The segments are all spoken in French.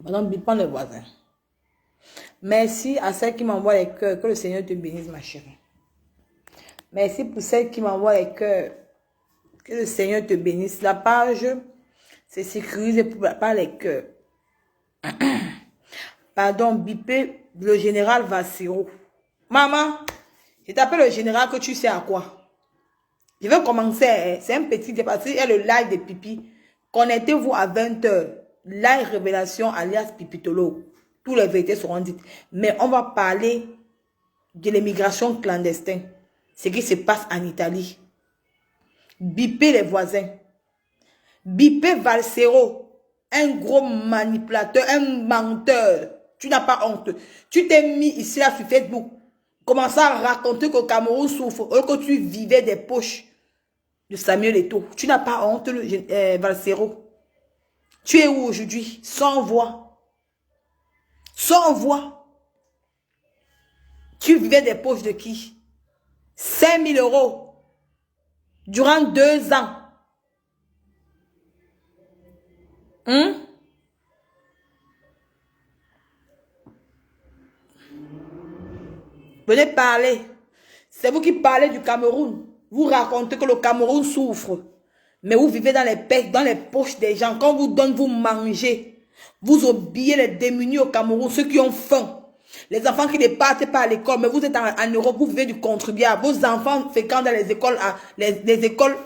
Maintenant, bipant les voisins. Merci à celles qui m'envoient les cœurs. Que le Seigneur te bénisse, ma chérie. Merci pour celles qui m'envoient les cœurs. Que le Seigneur te bénisse. La page, c'est sécurisé par les cœurs. Pardon, bipé le général Vassiro. Maman, je t'appelle le général que tu sais à quoi. Je vais commencer. C'est un petit dépassé. Il y a le live de Pipi. Connectez-vous à 20h. Live révélation alias Pipitolo. Toutes les vérités seront dites. Mais on va parler de l'immigration clandestine. Ce qui se passe en Italie. Bipez les voisins. Bipez Valsero. Un gros manipulateur, un menteur. Tu n'as pas honte. Tu t'es mis ici là sur Facebook. Commence à raconter qu'au Cameroun souffre. Que tu vivais des poches de Samuel Eto'o. Tu n'as pas honte, Valsero. Tu es où aujourd'hui? Sans voix. Sans voix. Tu vivais des poches de qui? 5 000 euros. Durant 2 ans. Venez parler. C'est vous qui parlez du Cameroun. Vous racontez que le Cameroun souffre. Mais vous vivez dans les poches des gens. Quand vous donne, vous mangez. Vous oubliez les démunis au Cameroun, ceux qui ont faim. Les enfants qui ne partent pas à l'école, mais vous êtes en Europe, vous vivez du contribuable. Vos enfants fréquentent dans les écoles, les écoles,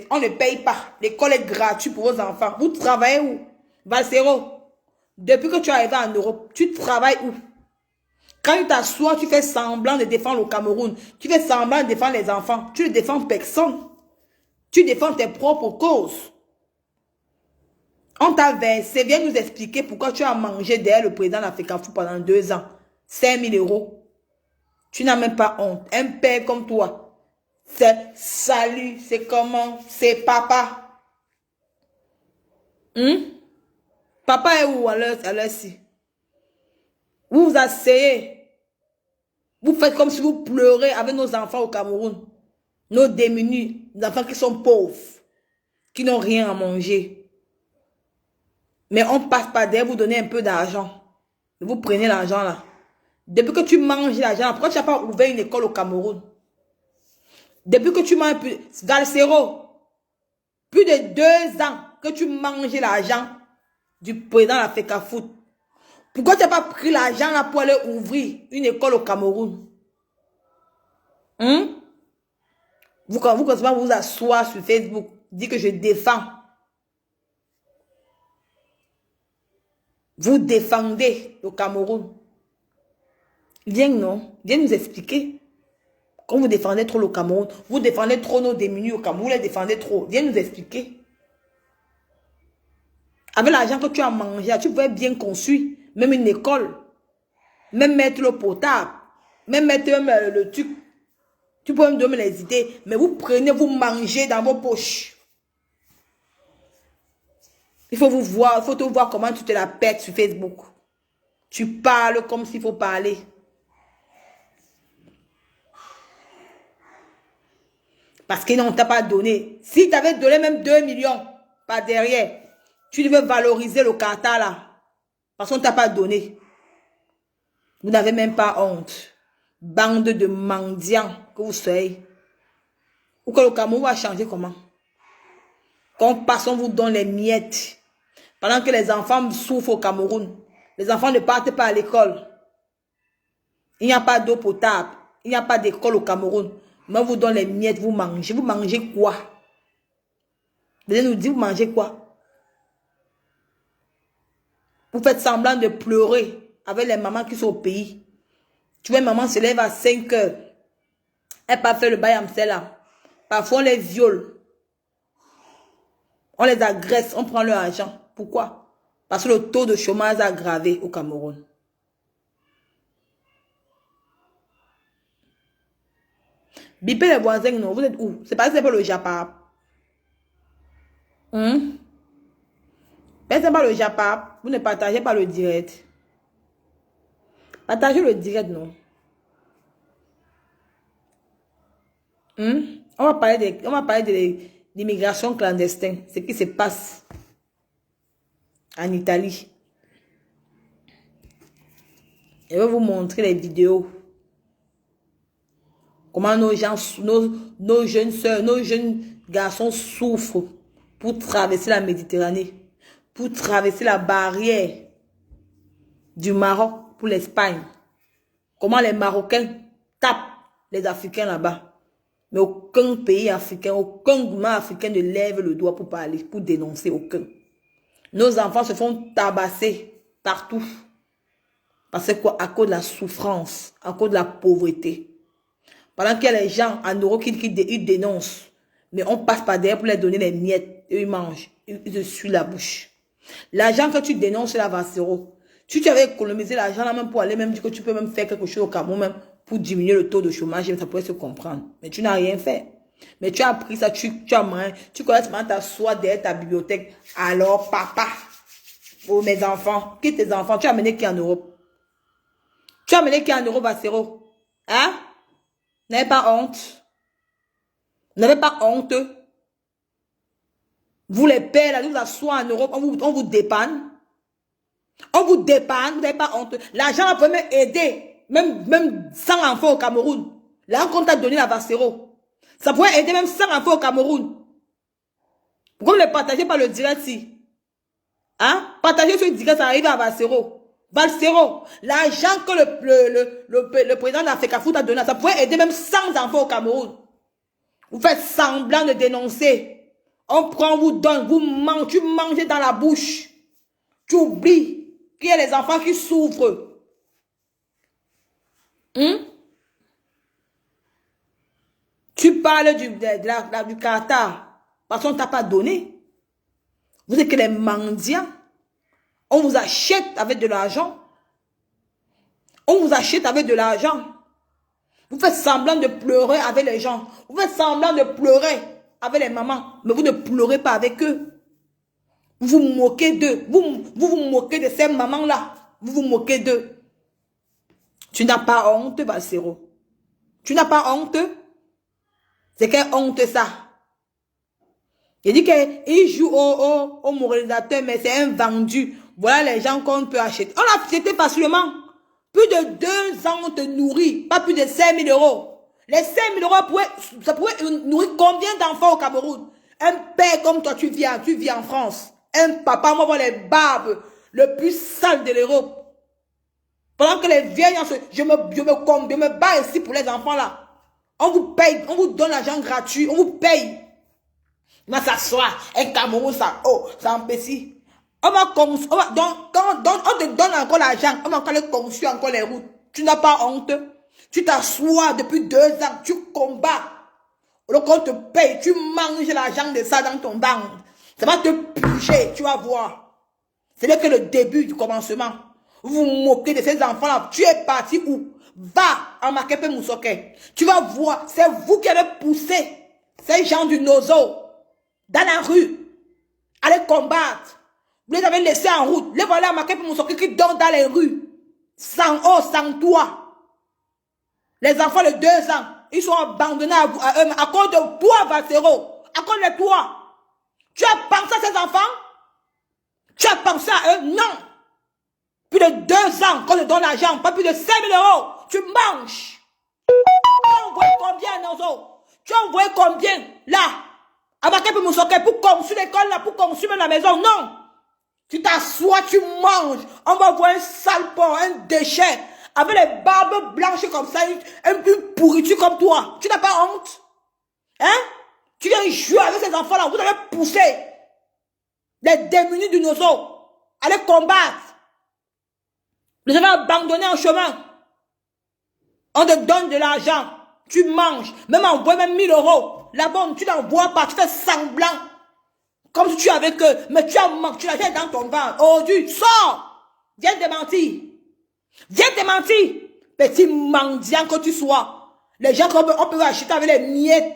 on ne paye pas. L'école est gratuite pour vos enfants. Vous travaillez où? Valsero, depuis que tu es arrivé en Europe, tu travailles où? Quand tu t'assois, tu fais semblant de défendre le Cameroun. Tu fais semblant de défendre les enfants. Tu ne défends personne. Tu défends tes propres causes. On t'a versé. Viens nous expliquer pourquoi tu as mangé derrière le président d'Africafoot pendant 2 ans. 5 000 euros. Tu n'as même pas honte. Un père comme toi. C'est salut. C'est comment? C'est papa. Papa est où à l'heure-ci? Vous vous asseyez. Vous faites comme si vous pleurez avec nos enfants au Cameroun. Nos démunis, nos enfants qui sont pauvres, qui n'ont rien à manger. Mais on passe par derrière vous donner un peu d'argent. Vous prenez l'argent là. Depuis que tu manges l'argent, pourquoi tu n'as pas ouvert une école au Cameroun? Depuis que tu manges plus... Valsero, plus de 2 ans que tu manges l'argent du président de l'Africafoot. Pourquoi tu n'as pas pris l'argent là pour aller ouvrir une école au Cameroun? Vous commencez à vous asseoir sur Facebook, dire que je défends. Vous défendez le Cameroun. Viens, non? Viens nous expliquer. Quand vous défendez trop le Cameroun, vous défendez trop nos démunis au Cameroun, vous les défendez trop. Viens nous expliquer. Avec l'argent que tu as mangé, tu pouvais bien construire même une école, même mettre le potable, même mettre le truc. Tu peux me donner les idées, mais vous prenez, vous mangez dans vos poches. Il faut vous voir, il faut te voir comment tu te la pètes sur Facebook. Tu parles comme s'il faut parler. Parce qu'ils n'ont pas donné. Si tu avais donné même 2 millions par derrière, tu devais valoriser le Qatar là. Parce qu'on ne t'a pas donné. Vous n'avez même pas honte. Bande de mendiants que vous soyez. Ou que le Cameroun va changer comment? Quand on passe, on vous donne les miettes. Pendant que les enfants souffrent au Cameroun. Les enfants ne partent pas à l'école. Il n'y a pas d'eau potable. Il n'y a pas d'école au Cameroun. Mais on vous donne les miettes, vous mangez. Vous mangez quoi? Vous allez nous dire, vous mangez quoi? Vous faites semblant de pleurer avec les mamans qui sont au pays. Tu vois, maman se lève à 5 heures. Elle n'a pas fait le bail là. Parfois, on les viole. On les agresse, on prend leur argent. Pourquoi? Parce que le taux de chômage a aggravé au Cameroun. Bipez les voisins, non. Vous êtes où? C'est pas le Japap. C'est pas le Japap. Vous ne partagez pas le direct. Partagez le direct, non. On va parler de l'immigration clandestine. Ce qui se passe en Italie. Je vais vous montrer les vidéos. Comment nos gens, nos jeunes sœurs, nos jeunes garçons souffrent pour traverser la Méditerranée, pour traverser la barrière du Maroc pour l'Espagne. Comment les Marocains tapent les Africains là-bas. Mais aucun pays africain, aucun gouvernement africain ne lève le doigt pour parler, pour dénoncer, aucun. Nos enfants se font tabasser partout. Parce que quoi? À cause de la souffrance, à cause de la pauvreté. Pendant qu'il y a les gens en Europe qui ils dénoncent, mais on passe par derrière pour leur donner les miettes, et ils mangent, ils se suent la bouche. L'argent que tu dénonces là va zéro. Si tu avais économisé l'argent là même pour aller même dire que tu peux même faire quelque chose au Cameroun même pour diminuer le taux de chômage, ça pourrait se comprendre. Mais tu n'as rien fait. Mais tu as pris ça, tu as mangé, tu connais t'asseoir derrière ta bibliothèque. Alors papa, oh mes enfants, qui tes enfants, tu as amené qui en Europe? Tu as amené qui en Europe à zéro? Hein? Vous n'avez pas honte? Vous n'avez pas honte? Vous les pères, là, vous asseoir en Europe, on vous dépanne. On vous dépanne, vous n'avez pas honte. L'argent peut même aider, même 100 enfants au Cameroun. Là, on t'a donné la Vassero. Ça pourrait aider même 100 enfants au Cameroun. Pourquoi vous ne les partagez pas le direct si? Hein? Partagez ce direct, ça arrive à Vassero. Valsero, l'argent que le président d'Africafoot a donné, ça pourrait aider même 100 enfants au Cameroun. Vous faites semblant de dénoncer. On prend, on vous donne, vous mangez, tu manges dans la bouche. Tu oublies qu'il y a des enfants qui souffrent. Tu parles du Qatar parce qu'on ne t'a pas donné. Vous êtes que les mendiants. On vous achète avec de l'argent. On vous achète avec de l'argent. Vous faites semblant de pleurer avec les gens. Vous faites semblant de pleurer avec les mamans. Mais vous ne pleurez pas avec eux. Vous vous moquez d'eux. Vous moquez de ces mamans-là. Vous vous moquez d'eux. Tu n'as pas honte, Valsero. Tu n'as pas honte. C'est quelle honte ça? Il dit qu'il joue au moralisateur, mais c'est un vendu. Voilà les gens qu'on peut acheter. On l'a acheté facilement. Plus de 2 ans, on te nourrit. Pas plus de 5 000 euros. Les 5 000 euros, ça pourrait nourrir combien d'enfants au Cameroun? Un père comme toi, tu vis en France. Un papa, moi, voir les barbes, le plus sale de l'Europe. Pendant que les vieilles, je me bats ici pour les enfants là. On vous paye, on vous donne l'argent gratuit, on vous paye. Mais ça soit un Cameroun, ça, oh, ça empêche. On te donne encore l'argent, on va encore les construire encore les routes. Tu n'as pas honte. Tu t'assois depuis 2 ans, tu combats. Alors qu'on te paye, tu manges l'argent de ça dans ton banc. Ça va te bouger, tu vas voir. Ce n'est que le début du commencement. Vous vous moquez de ces enfants-là. Tu es parti où? Va en Makepe Moussoke. Tu vas voir, c'est vous qui allez pousser ces gens du Nozo dans la rue. Allez combattre. Vous les avez laissés en route. Les voilà à Makepe Moussoke qui dorment dans les rues. Sans eau, sans toit. Les enfants de 2 ans, ils sont abandonnés à eux à cause de toi, Valsero. À cause de toi. Tu as pensé à ces enfants? Tu as pensé à eux? Non. Plus de 2 ans qu'on te donne l'argent, pas plus de 5 000 euros. Tu manges. Tu as envoyé combien, Nozo? Tu as envoyé combien, là? À Makepe Moussoke, pour construire l'école, là, pour construire la maison? Non. Tu t'assois, tu manges. On va voir un sale porc, un déchet, avec les barbes blanches comme ça, une pourriture comme toi. Tu n'as pas honte? Hein? Tu viens jouer avec ces enfants-là. Vous allez pousser les démunis du Nozo. Allez combattre. Vous avez abandonné en chemin. On te donne de l'argent. Tu manges. Même envoie même 1 000 euros. Là-bas, tu n'envoies pas. Tu fais semblant. Comme si tu es avec eux. Mais tu la jettes dans ton ventre. Oh Dieu, sors. Viens démentir. Viens démentir. Petit mendiant que tu sois. Les gens qu'on peut acheter avec les miettes.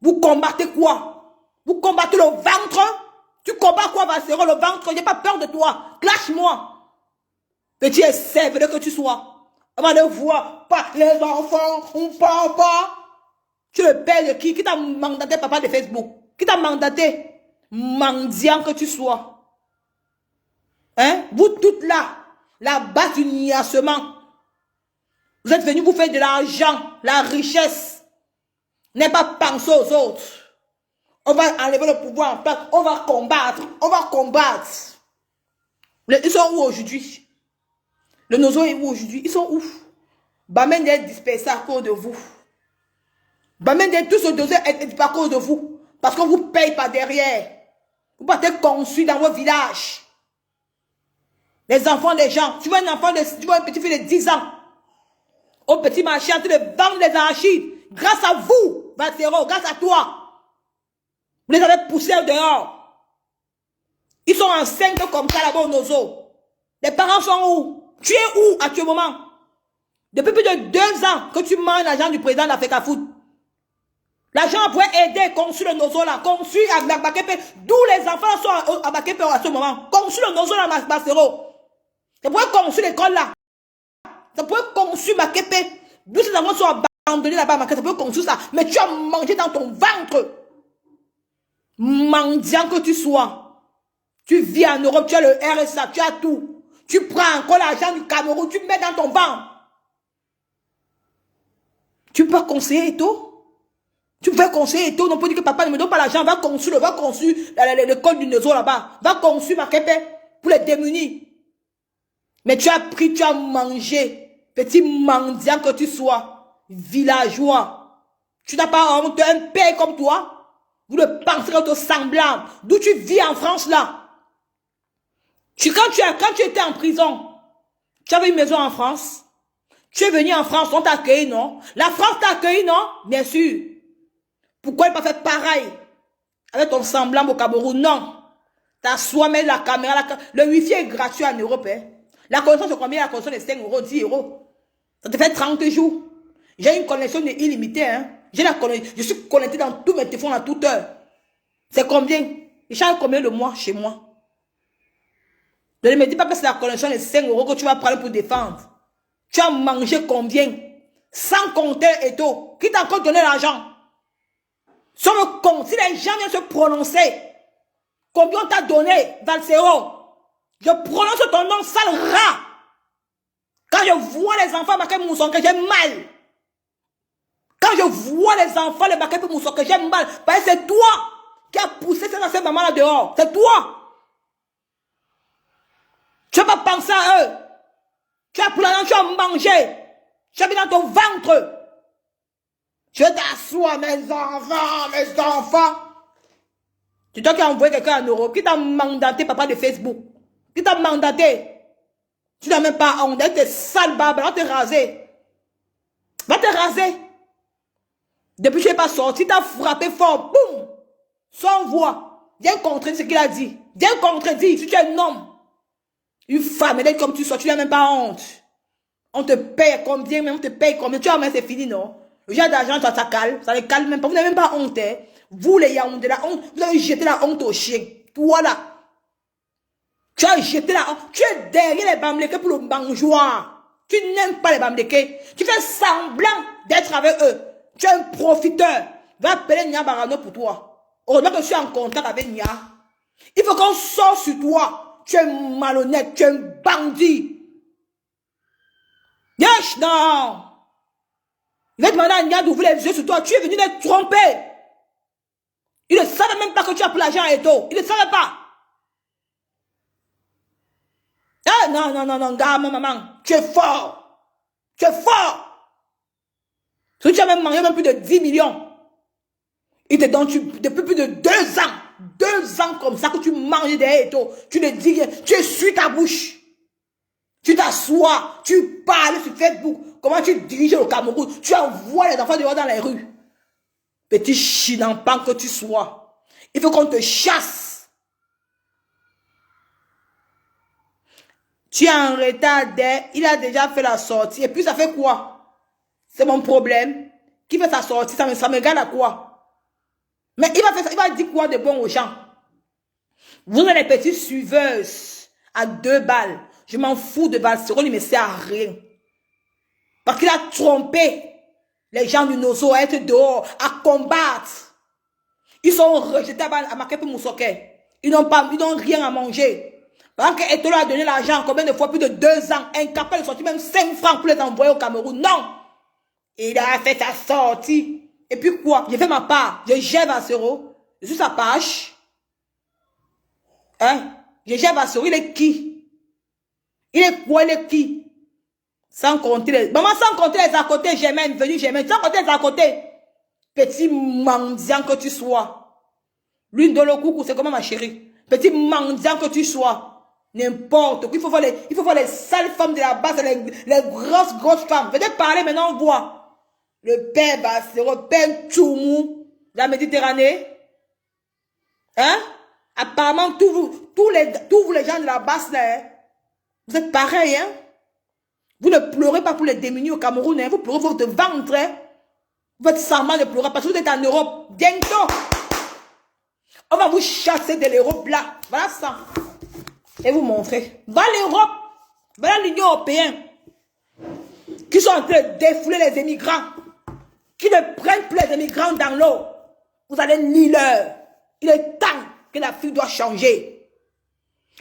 Vous combattez quoi? Vous combattez le ventre? Tu combats quoi, Valsero? Le ventre? Je n'ai pas peur de toi. Clash-moi. Petit et cerveleux que tu sois. On ne voit pas les enfants. On parle pas. Tu es le père de qui? Qui t'a mandaté, papa de Facebook? Qui t'a mandaté? Mendiant que tu sois. Hein? Vous toutes là. La base du niassement. Vous êtes venus vous faire de l'argent, la richesse. N'est pas penser aux autres. On va enlever le pouvoir en place. On va combattre. On va combattre. Ils sont où aujourd'hui? Le Nozo est où aujourd'hui? Ils sont où? Bamende est dispersé à cause de vous. Bamende est tout ce dossier est à cause de vous. Parce qu'on vous paye par derrière. Vous partez conçu dans vos villages. Les enfants des gens. Tu vois un enfant, tu vois un petit fille de 10 ans. Au petit marché, en train de vendre les arachides. Grâce à vous, Valsero, grâce à toi. Vous les avez poussés dehors. Ils sont enceintes comme ça là-bas au Nozo. Les parents sont où? Tu es où actuellement? Depuis plus de 2 ans que tu manges l'argent du président d'Africa Foot. L'argent pourrait aider, construire le Nozo là, construire à Bakepe, d'où les enfants sont à Bakepe à ce moment. Construire le Nozo là, Valsero. Ça pourrait construire l'école là. Ça pourrait construire Bakepe. D'où ces enfants sont abandonnés là-bas, ça pourrait construire ça. Mais tu as mangé dans ton ventre. Mendiant que tu sois. Tu vis en Europe, tu as le RSA, tu as tout. Tu prends encore l'argent du Cameroun, tu mets dans ton ventre. Tu peux pas conseiller Eto? Tu peux conseiller Eto, non, pour dire que papa ne me donne pas l'argent, va construire l'école du Nozo là-bas. Va construire Bakepe pour les démunis. Mais tu as pris, tu as mangé. Petit mendiant que tu sois. Villageois. Tu n'as pas honte, un père comme toi. Vous ne pensez qu'à ton semblant. D'où tu vis en France là. Quand tu étais en prison, tu avais une maison en France. Tu es venu en France, on t'a accueilli, non? La France t'a accueilli, non? Bien sûr. Pourquoi il n'a pas fait pareil avec ton semblant au Cameroun? Non. T'assois, mets la caméra, le wifi est gratuit en Europe. Hein. La connexion, c'est combien? La connexion de 5 €, 10 €. Ça te fait 30 jours. J'ai une connexion illimitée. Hein. Je suis connecté dans tous mes téléphones à toute heure. C'est combien? Je charge combien le mois chez moi? Ne me dis pas que c'est la connexion de 5 € que tu vas prendre pour défendre. Tu as mangé combien? Sans compter et tout. Qui t'a encore donné l'argent? Sur le compte, si les gens viennent se prononcer, combien on t'a donné, Valsero? Je prononce ton nom, sale rat. Quand je vois les enfants marqués Moussonke, j'ai mal. Quand je vois les enfants les marqués Moussonke, j'ai mal. Parce que c'est toi qui as poussé cette maman là dehors. C'est toi. Tu n'as pas pensé à eux. Tu as pris l'argent, tu as mangé. Tu as mis dans ton ventre. Je t'assois, mes enfants. C'est toi qui as envoyé quelqu'un en Europe. Qui t'a mandaté, papa de Facebook? Qui t'a mandaté? Tu n'as même pas honte. Tes sales barbes, va te raser. Va te raser. Depuis que tu n'es pas sorti, tu as frappé fort. Boum. Sans voix. Viens contredire ce qu'il a dit. Viens contredire si tu es un homme. Une femme, elle est comme tu sois, tu n'as même pas honte. On te paye combien, mais on te paye combien. Tu as mais c'est fini, non? Le genre d'argent, ça calme. Ça ne calme même pas. Vous n'avez même pas honte. Hein? Vous, les Yaoundé, la honte, vous avez jeté la honte au chien. Toi là. Tu as jeté la honte. Tu es derrière les Bamlékés pour le mangeoir. Tu n'aimes pas les Bamlékés. Tu fais semblant d'être avec eux. Tu es un profiteur. Va appeler Nia Barano pour toi. Heureusement que je suis en contact avec Nia. Il faut qu'on sorte sur toi. Tu es malhonnête. Tu es un bandit. Yes, non. Il va demander à Nia d'ouvrir les yeux sur toi. Tu es venu les tromper. Il ne savait même pas que tu as pris l'argent et tout. Il ne savait pas. Ah, non, gars, maman. Tu es fort. Tu es fort. Si tu as même mangé même plus de 10 millions. Il te donne depuis plus de 2 ans. 2 ans comme ça que tu manges derrière et tout. Tu ne dis rien. Tu essuies ta bouche. Tu t'assois. Tu parles sur Facebook. Comment tu diriges le Cameroun. Tu envoies les enfants dehors dans les rues. Petit chinampan que tu sois. Il faut qu'on te chasse. Tu es en retard. Il a déjà fait la sortie. Et puis ça fait quoi? C'est mon problème. Qui fait sa sortie? Ça me regarde à quoi? Mais il va dire quoi de bon aux gens? Vous êtes des petites suiveuses à 2 balles. Je m'en fous de Valsero, il ne me sert à rien. Parce qu'il a trompé les gens du Nozo à être dehors, à combattre. Ils sont rejetés à Bakepe Moussonke. Ils n'ont rien à manger. Pendant que Etolo a donné l'argent, combien de fois, plus de 2 ans, incapable de sortir même 5 francs pour les envoyer au Cameroun. Non. Il a fait sa sortie. Et puis quoi? J'ai fait ma part. Je gère Vassero. Je suis sa page. Hein? Je gère Vassero. Il est qui? Il est quoi? Il est qui? Sans compter les... Maman, sans compter les à côté, Germaine, venu Germaine. Sans compter les à côté. Petit mendiant que tu sois. L'une de le coucou, c'est comment ma chérie? Petit mendiant que tu sois. N'importe quoi. Il faut voir les sales femmes de la base, les grosses femmes. Venez parler maintenant, on voit. Le père Bassero, père Tchoumou, la Méditerranée. Hein? Apparemment, tous les gens de la basse, là, hein? Vous êtes pareils, hein? Vous ne pleurez pas pour les démunis au Cameroun, hein? Vous pleurez pour votre ventre, hein? Vous faites semblant de pleurer parce que vous êtes en Europe. Bientôt, on va vous chasser de l'Europe, là. Voilà ça. Et vous montrer. Voilà l'Europe. Voilà l'Union européenne. Qui sont en train de défouler les émigrants. Qui ne prennent plus les émigrants dans l'eau. Vous allez lire. Il est temps que l'Afrique doit changer.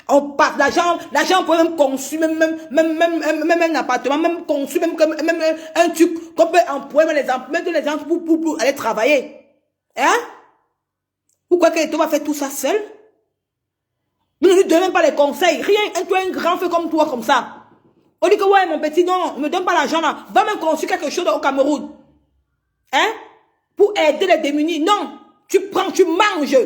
On passe l'argent, on peut même construire, même un appartement, même construire, même un truc qu'on peut employer, même les gens pour aller travailler. Hein? Pourquoi que va faire tout ça seul? Vous ne lui donnez même pas les conseils. Rien, toi, un grand feu comme toi, comme ça. On dit que ouais, mon petit, non, ne me donne pas l'argent là. Va même construire quelque chose au Cameroun. Hein? Pour aider les démunis. Non. Tu prends, tu manges.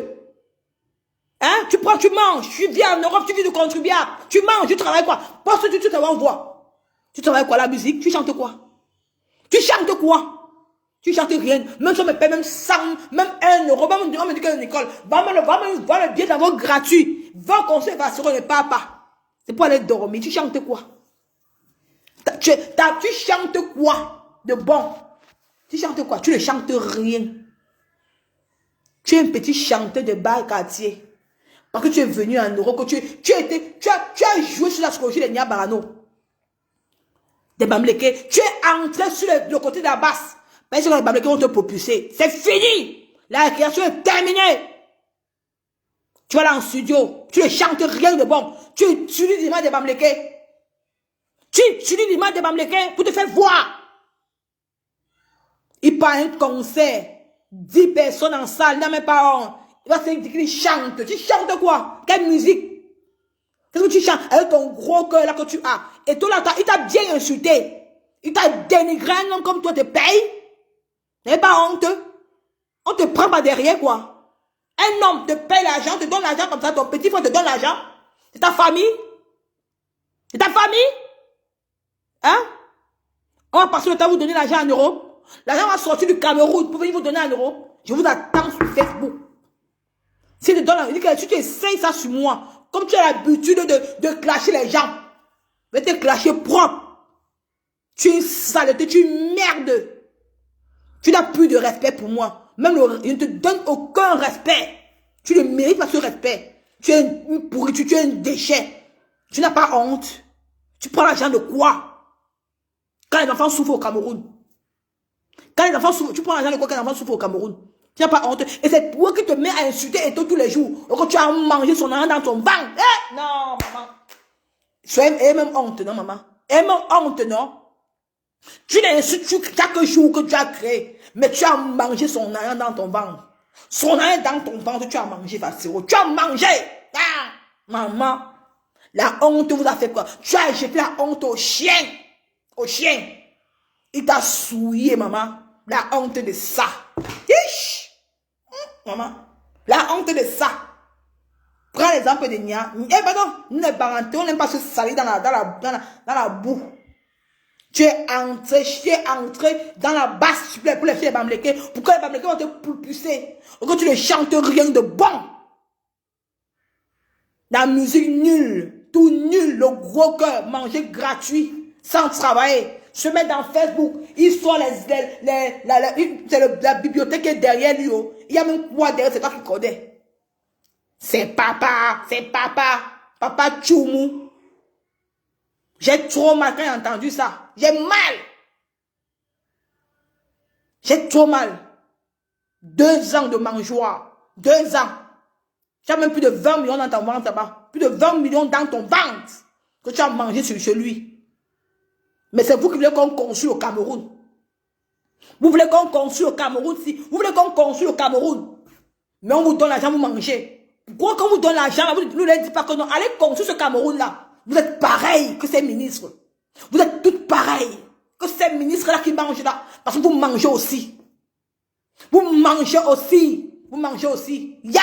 Hein? Tu prends, tu manges. Tu viens en Europe, tu vis de contribuable. Tu manges, tu travailles quoi? Parce que tu te renvoies. Tu travailles quoi? La musique? Tu chantes quoi? Tu chantes quoi? Tu chantes rien. Même si on me paie même 100, même 1 euro. On me dit que Nicole, va me billet d'avoir gratuit. Va au conseil, va sur le papa. C'est pour aller dormir. Tu chantes quoi? Tu chantes quoi? De bon. Tu chantes quoi? Tu ne chantes rien. Tu es un petit chanteur de bas quartier. Parce que tu es venu en Europe, que tu as joué sur la psychologie des Niabarano. Des Bamlékés. Tu es entré sur le côté de la basse. Parce que les Bamlékés vont te propulser. C'est fini. La récréation est terminée. Tu vas là en studio. Tu ne chantes rien de bon. Tu utilises l'image des Bamlékés. Tu utilises l'image des Bamlékés pour te faire voir. Il part un concert. 10 personnes en salle. Il n'a même pas honte. Il va se dire qu'il chante. Tu chantes quoi? Quelle musique? Qu'est-ce que tu chantes? Avec ton gros cœur là que tu as. Et toi là, il t'a bien insulté. Il t'a dénigré. Un homme comme toi te paye. N'avez pas honte. On te prend pas derrière quoi. Un homme te paye l'argent, te donne l'argent comme ça. Ton petit frère te donne l'argent. C'est ta famille. C'est ta famille. Hein? On va passer le temps à vous donner l'argent en euros. L'argent va sortir du Cameroun pour venir vous donner en euros. Je vous attends sur Facebook. Si tu essayes ça sur moi, comme tu as l'habitude de clasher les gens, je vais te clasher propre. Tu es une saleté, tu es une merde. Tu n'as plus de respect pour moi. Même je ne te donne aucun respect. Tu ne mérites pas ce respect. Tu es une pourriture, tu es un déchet. Tu n'as pas honte. Tu prends l'argent de quoi? Quand les enfants souffrent au Cameroun. Quand les enfants souffrent, tu prends l'argent de quoi quand les enfants souffrent au Cameroun? Tu n'as pas honte. Et c'est toi qui te mets à insulter et tous les jours. Et quand tu as mangé son argent dans ton ventre. Eh, non, maman. Et même honte, non, maman? Et même honte, non? Tu l'insultes chaque jour que tu as créé. Mais tu as mangé son argent dans ton ventre. Son argent dans ton ventre, tu as mangé, Vassero. Tu as mangé. Ah, maman. La honte vous a fait quoi? Tu as jeté la honte au chien. Au chien. Il t'a souillé, maman. La honte de ça. Ish. Maman, la honte de ça. Prends l'exemple de Nia. Eh ben non, nous les parentés, on n'aime pas se salir dans la boue. Tu es entré dans la basse pour les filles Bamlékés. Pourquoi les Bamlékés vont te propulser? Pourquoi tu ne chantes rien de bon? La musique nulle, tout nul, le gros cœur, manger gratuit, sans travailler. Se met dans Facebook, il sort la bibliothèque qui est derrière lui. Il y a même quoi derrière, c'est toi qui connais. C'est papa, papa Tchoumou. J'ai trop mal quand j'ai entendu ça. J'ai mal. J'ai trop mal. 2 ans de mangeoire. 2 ans. Tu as même plus de 20 millions dans ton ventre là-bas. plus de 20 millions dans ton ventre que tu as mangé chez lui. Mais c'est vous qui voulez qu'on construise au Cameroun. Vous voulez qu'on construise au Cameroun, si. Vous voulez qu'on construise au Cameroun. Mais on vous donne l'argent, vous mangez. Pourquoi quand on vous donne l'argent, vous ne leur dites pas que non, allez construire ce Cameroun-là. Vous êtes pareil que ces ministres. Vous êtes toutes pareilles que ces ministres-là qui mangent là. Parce que vous mangez aussi. Vous mangez aussi. Vous mangez aussi. Ya!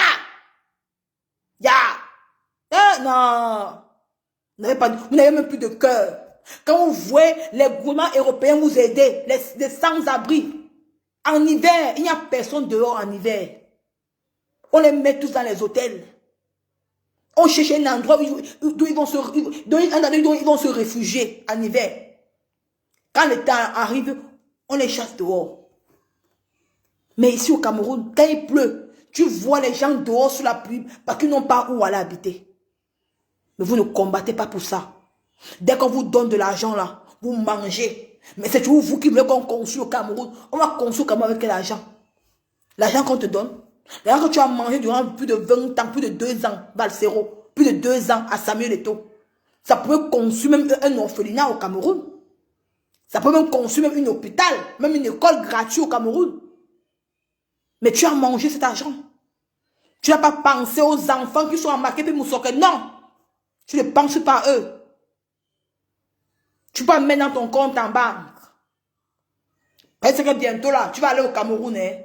Ya! Non! Vous n'avez même plus de cœur. Quand vous voyez les gouvernements européens vous aider, les sans-abri, en hiver, il n'y a personne dehors en hiver. On les met tous dans les hôtels. On cherche un endroit d'où ils vont se réfugier en hiver. Quand le temps arrive, on les chasse dehors. Mais ici au Cameroun, quand il pleut, tu vois les gens dehors sous la pluie parce qu'ils n'ont pas où aller habiter. Mais vous ne combattez pas pour ça. Dès qu'on vous donne de l'argent là, vous mangez. Mais c'est toujours vous qui voulez qu'on construise au Cameroun. On va construire au Cameroun avec quel argent? L'argent qu'on te donne. L'argent que tu as mangé durant plus de 20 ans, plus de 2 ans, Balsero, plus de 2 ans à Samuel Eto'o. Ça peut construire même un orphelinat au Cameroun. Ça peut même construire même un hôpital, même une école gratuite au Cameroun. Mais tu as mangé cet argent. Tu n'as pas pensé aux enfants qui sont en Maké et Moussoké. Non. Tu ne penses pas à eux. Tu peux mettre dans ton compte en banque. Parce que bientôt là, tu vas aller au Cameroun. Hein?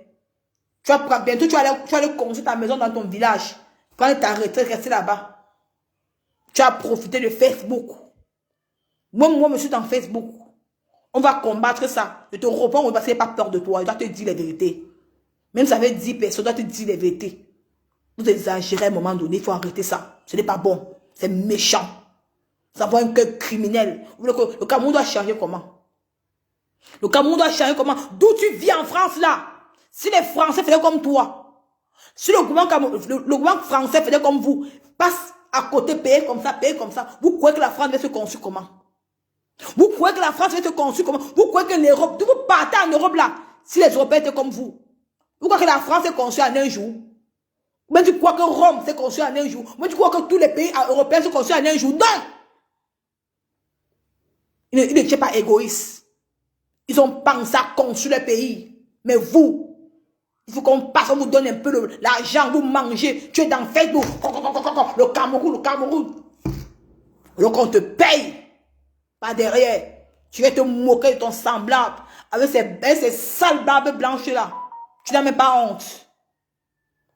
Bientôt tu vas aller construire ta maison dans ton village. Prendre ta retraite, rester là-bas. Tu as profité de Facebook. Moi, je suis dans Facebook. On va combattre ça. Je te réponds parce que je n'ai pas peur de toi. Je dois te dire les vérités. Même si ça fait 10 personnes, je dois te dire les vérités. Vous exagérez à un moment donné, il faut arrêter ça. Ce n'est pas bon. C'est méchant. Ça va un cœur criminel. Le Cameroun doit changer comment? Le Cameroun doit changer comment? D'où tu vis en France là? Si les Français faisaient comme toi, si le gouvernement français faisait comme vous, passe à côté, payer comme ça, vous croyez que la France va se construire comment? Vous croyez que la France va se construire comment? Vous croyez que l'Europe, d'où vous partez en Europe là, si les Européens étaient comme vous, vous croyez que la France s'est construite en un jour? Mais tu crois que Rome s'est construite en un jour? Mais tu crois que tous les pays européens se construisent en un jour? Non! Ils n'étaient pas égoïstes. Ils ont pensé à construire le pays. Mais vous, il faut qu'on passe, on vous donne un peu l'argent, vous mangez. Tu es dans Facebook. Le Cameroun. Donc on te paye. Pas derrière. Tu vas te moquer de ton semblable. Avec ces sales barbes blanches là. Tu n'as même pas honte.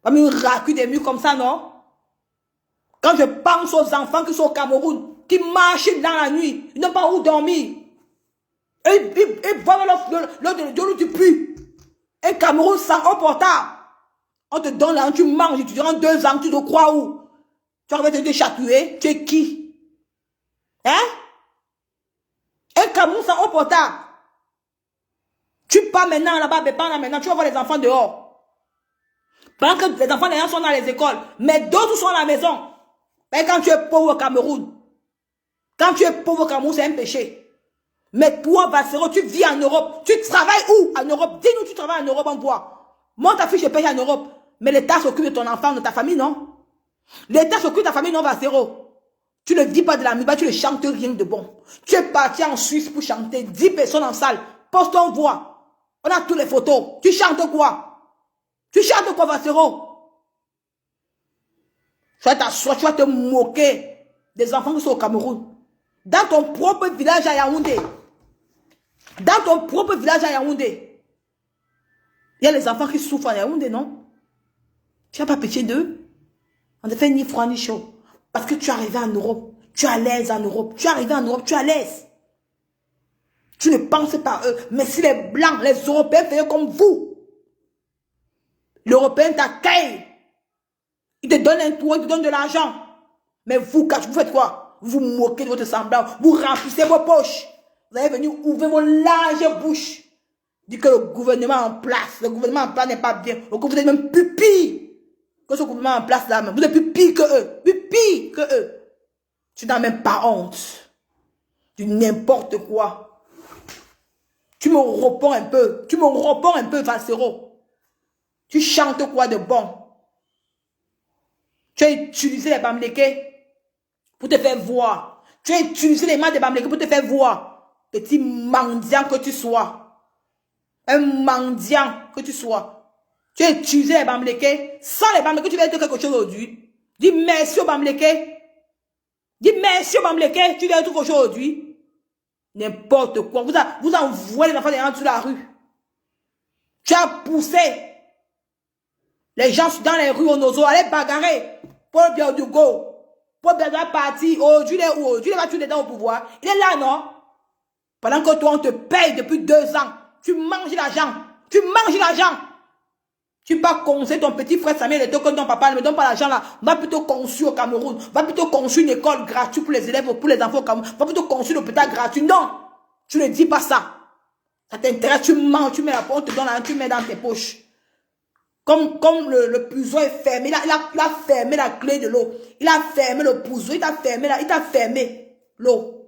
Pas me raculer des murs comme ça, non? Quand je pense aux enfants qui sont au Cameroun, qui marchent dans la nuit, ils n'ont pas où dormir. Et voilà l'eau de l'eau du puits. Un Cameroun sans eau potable. On te donne là, tu manges, tu durant 2 ans, tu te crois où? Tu vas te déchatouiller, tu es qui? Hein? Un Cameroun sans eau potable. Tu pars maintenant là-bas, mais pas là maintenant, tu vas voir les enfants dehors. Pendant que les enfants sont dans les écoles, mais d'autres sont à la maison. Mais quand tu es pauvre au Cameroun, c'est un péché. Mais toi, Bassero, tu vis en Europe. Tu travailles où en Europe? Dis-nous, tu travailles en Europe, on voit. Monte ta fiche de paye en Europe. Mais l'État s'occupe de ton enfant, de ta famille, non? L'État s'occupe de ta famille, non, Bassero? Tu ne vis pas de la musique, tu ne chantes rien de bon. Tu es parti en Suisse pour chanter. 10 personnes en salle. Poste ton voix. On a toutes les photos. Tu chantes quoi? Tu chantes quoi, Bassero? Tu vas te moquer des enfants qui sont au Cameroun. Dans ton propre village à Yaoundé. Il y a les enfants qui souffrent à Yaoundé, non? Tu n'as pas pitié d'eux? On ne fait ni froid ni chaud. Parce que tu es arrivé en Europe. Tu es à l'aise en Europe. Tu es arrivé en Europe, tu es à l'aise. Tu ne penses pas à eux. Mais si les Blancs, les Européens faisaient comme vous, l'Européen t'accueille. Il te donne un tour, il te donne de l'argent. Mais vous faites quoi? Vous vous moquez de votre semblable. Vous remplissez vos poches. Vous allez venir ouvrir vos larges bouches. Dites que le gouvernement en place. Le gouvernement en place n'est pas bien. Donc vous êtes même plus pire que ce gouvernement en place là. Même. Vous êtes plus pire que eux. Plus pire que eux. Tu n'as même pas honte. Du n'importe quoi. Tu me réponds un peu. Valsero. Tu chantes quoi de bon? Tu as utilisé les Bamlékés pour te faire voir. Tu as utilisé les mains des Bamileke pour te faire voir. Petit mendiant que tu sois. Un mendiant que tu sois. Tu as utilisé les Bamileke. Sans les Bamileke, tu vas être quelque chose aujourd'hui. Dis merci aux Bamileke. Dis merci aux Bamileke. Tu vas être quelque chose aujourd'hui. N'importe quoi. Vous envoyez les enfants des gens sur la rue. Tu as poussé les gens dans les rues au Nozo. Allez bagarrer. Paul Biadugo. Paul Biadugo parti. Aujourd'hui, il est où? Aujourd'hui, il va tuer les dents au pouvoir. Il est là, non? Pendant que toi, on te paye depuis 2 ans. Tu manges l'argent. Tu manges l'argent. Tu vas conseiller ton petit frère Samuel et que ton papa ne me donne pas l'argent là. Va plutôt construire au Cameroun. Va plutôt construire une école gratuite pour les élèves, pour les enfants au Cameroun. Va plutôt construire un hôpital gratuit. Non. Tu ne dis pas ça. Ça t'intéresse, tu manges, tu mets la poche, on te donne l'argent, tu mets dans tes poches. Comme le puceau est fermé, il a fermé la clé de l'eau. Il a fermé le puceau, il t'a fermé l'eau.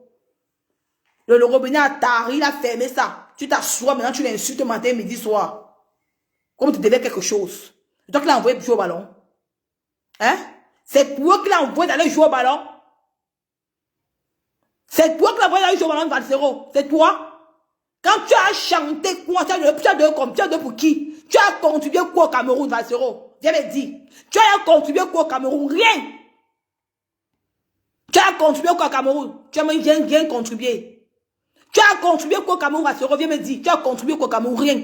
Le robinet a tari, il a fermé ça. Tu t'assois, maintenant tu l'insultes matin, midi, soir. Comme tu devais quelque chose. C'est toi qui l'as envoyé jouer au ballon. Hein? C'est toi qui l'as envoyé d'aller jouer au ballon. C'est toi qui l'as envoyé d'aller jouer au ballon de Valsero. C'est toi. Quand tu as chanté quoi, tu as deux pour qui? Tu as contribué quoi au Cameroun, Valsero? Viens me dire. Tu as contribué quoi au Cameroun? Rien. Tu as contribué quoi au Cameroun? Tu as rien contribué. Tu as contribué quoi au Cameroun, Valsero? Viens me dire. Tu as contribué quoi au Cameroun? Rien.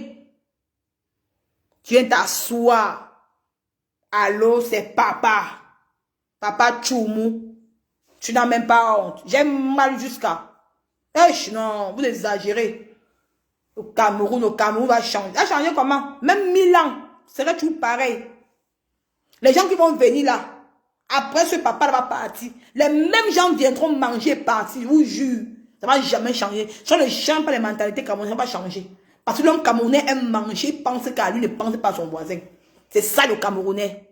Tu viens t'asseoir. Allô, c'est papa. Papa Tchoumou. Tu n'as même pas honte. J'ai mal jusqu'à. Non, vous exagérez. Au Cameroun va changer. Ça a changé comment? Même 1000 ans, serait toujours pareil. Les gens qui vont venir là, après ce papa va partir, les mêmes gens viendront manger et partir, je vous jure. Ça ne va jamais changer. Si on ne change pas les mentalités camerounaises, ça ne va pas changer. Parce que l'homme camerounais aime manger, pense qu'à lui, ne pense pas à son voisin. C'est ça le Camerounais.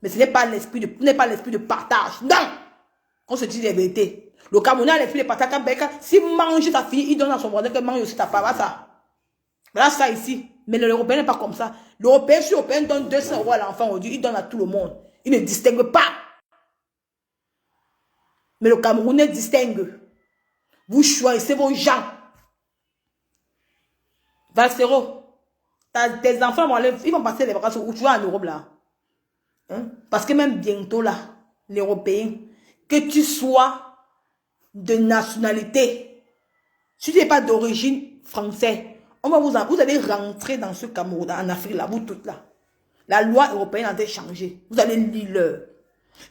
Mais ce n'est pas l'esprit de partage. Non! On se dit la vérité. Le Camerounais a l'esprit de partage. S'il mange sa fille, il donne à son voisin qu'elle mange aussi ta part. Ça. Voilà ça ici. Mais l'Européen n'est pas comme ça. L'Européen, si l'Européen donne 200 € à l'enfant aujourd'hui, il donne à tout le monde. Il ne distingue pas. Mais le Camerounais distingue. Vous choisissez vos gens. Valsero, tes enfants vont aller, ils vont passer les vacances où tu vas en Europe là. Hein? Parce que même bientôt là, l'Européen, que tu sois de nationalité, si tu n'es pas d'origine française, vous allez rentrer dans ce Cameroun, en Afrique là, vous toutes là. La loi européenne a été changée. Vous allez lire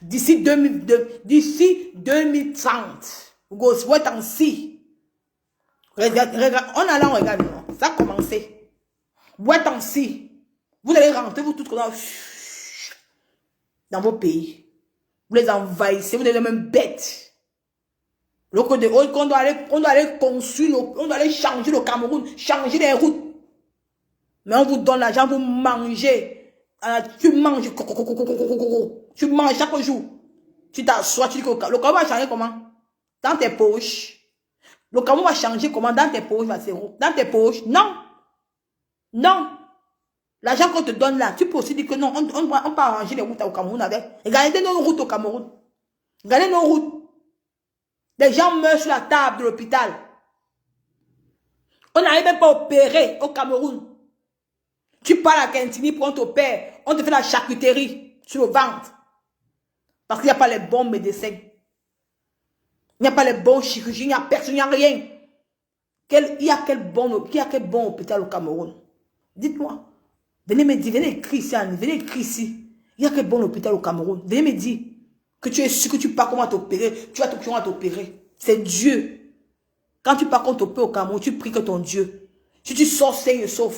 d'ici 2030. Vous êtes en si. Regarde, on a là, on regarde, ça a commencé. Vous êtes en si. Vous allez rentrer, vous toutes dans vos pays. Vous les envahissez, vous êtes les mêmes bêtes. Donc, on doit aller construire, on doit aller changer le Cameroun, changer les routes. Mais on vous donne l'argent, vous mangez. Tu manges, tu manges chaque jour. Tu t'assois, tu dis que le Cameroun va changer comment? Dans tes poches. Le Cameroun va changer comment? Dans tes poches, dans tes poches? Non. Non. L'argent qu'on te donne là, tu peux aussi dire que non, on peut arranger les routes au Cameroun avec. Regardez nos routes au Cameroun. Regardez nos routes. Les gens meurent sur la table de l'hôpital. On n'arrive même pas à opérer au Cameroun. Tu pars à Quintini pour on t'opère. On te fait la charcuterie sur le ventre. Parce qu'il n'y a pas les bons médecins. Il n'y a pas les bons chirurgiens. Il n'y a personne, il n'y a rien. Il y a quel bon hôpital au Cameroun? Dites-moi. Venez me dire, venez écrire ici. Venez écrire ici. Il y a quel bon hôpital au Cameroun? Venez me dire que tu es sûr que tu pars comment t'opérer. Tu vas t'opérer. C'est Dieu. Quand tu pars qu'on t'opère au Cameroun, tu pries que ton Dieu. Si tu sors sain et sauf.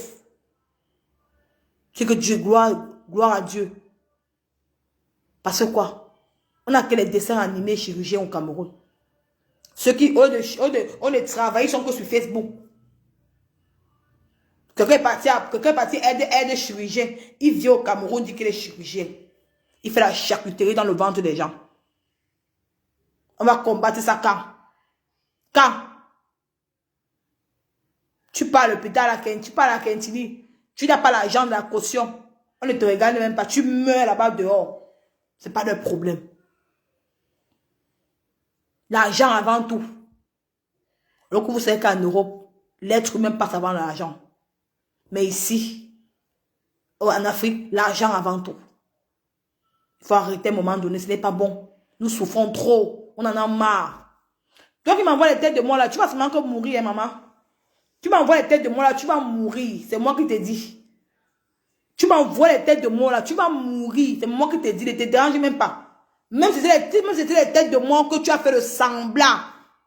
C'est que Dieu, gloire à Dieu. Parce que quoi? On a que les dessins animés chirurgiens au Cameroun. Ceux qui, on les travaille, ils sont que sur Facebook. Quelqu'un est parti aide chirurgien. Il vient au Cameroun, dit qu'il est chirurgien. Il fait la charcuterie dans le ventre des gens. On va combattre ça quand? Quand? Tu pars à l'hôpital, tu pars à la Quintini. Tu n'as pas l'argent de la caution. On ne te regarde même pas. Tu meurs là-bas dehors. Ce n'est pas leur problème. L'argent avant tout. Donc vous savez qu'en Europe, l'être humain passe avant l'argent. Mais ici, en Afrique, l'argent avant tout. Il faut arrêter à un moment donné, ce n'est pas bon. Nous souffrons trop, on en a marre. Toi qui m'envoies les têtes de moi là, tu vas seulement que mourir, hein, maman. Tu m'envoies les têtes de moi là, tu vas mourir. C'est moi qui te dis. Tu m'envoies les têtes de moi là, tu vas mourir. C'est moi qui te dis, ne te dérange même pas. Même si c'était les têtes de moi que tu as fait le semblant.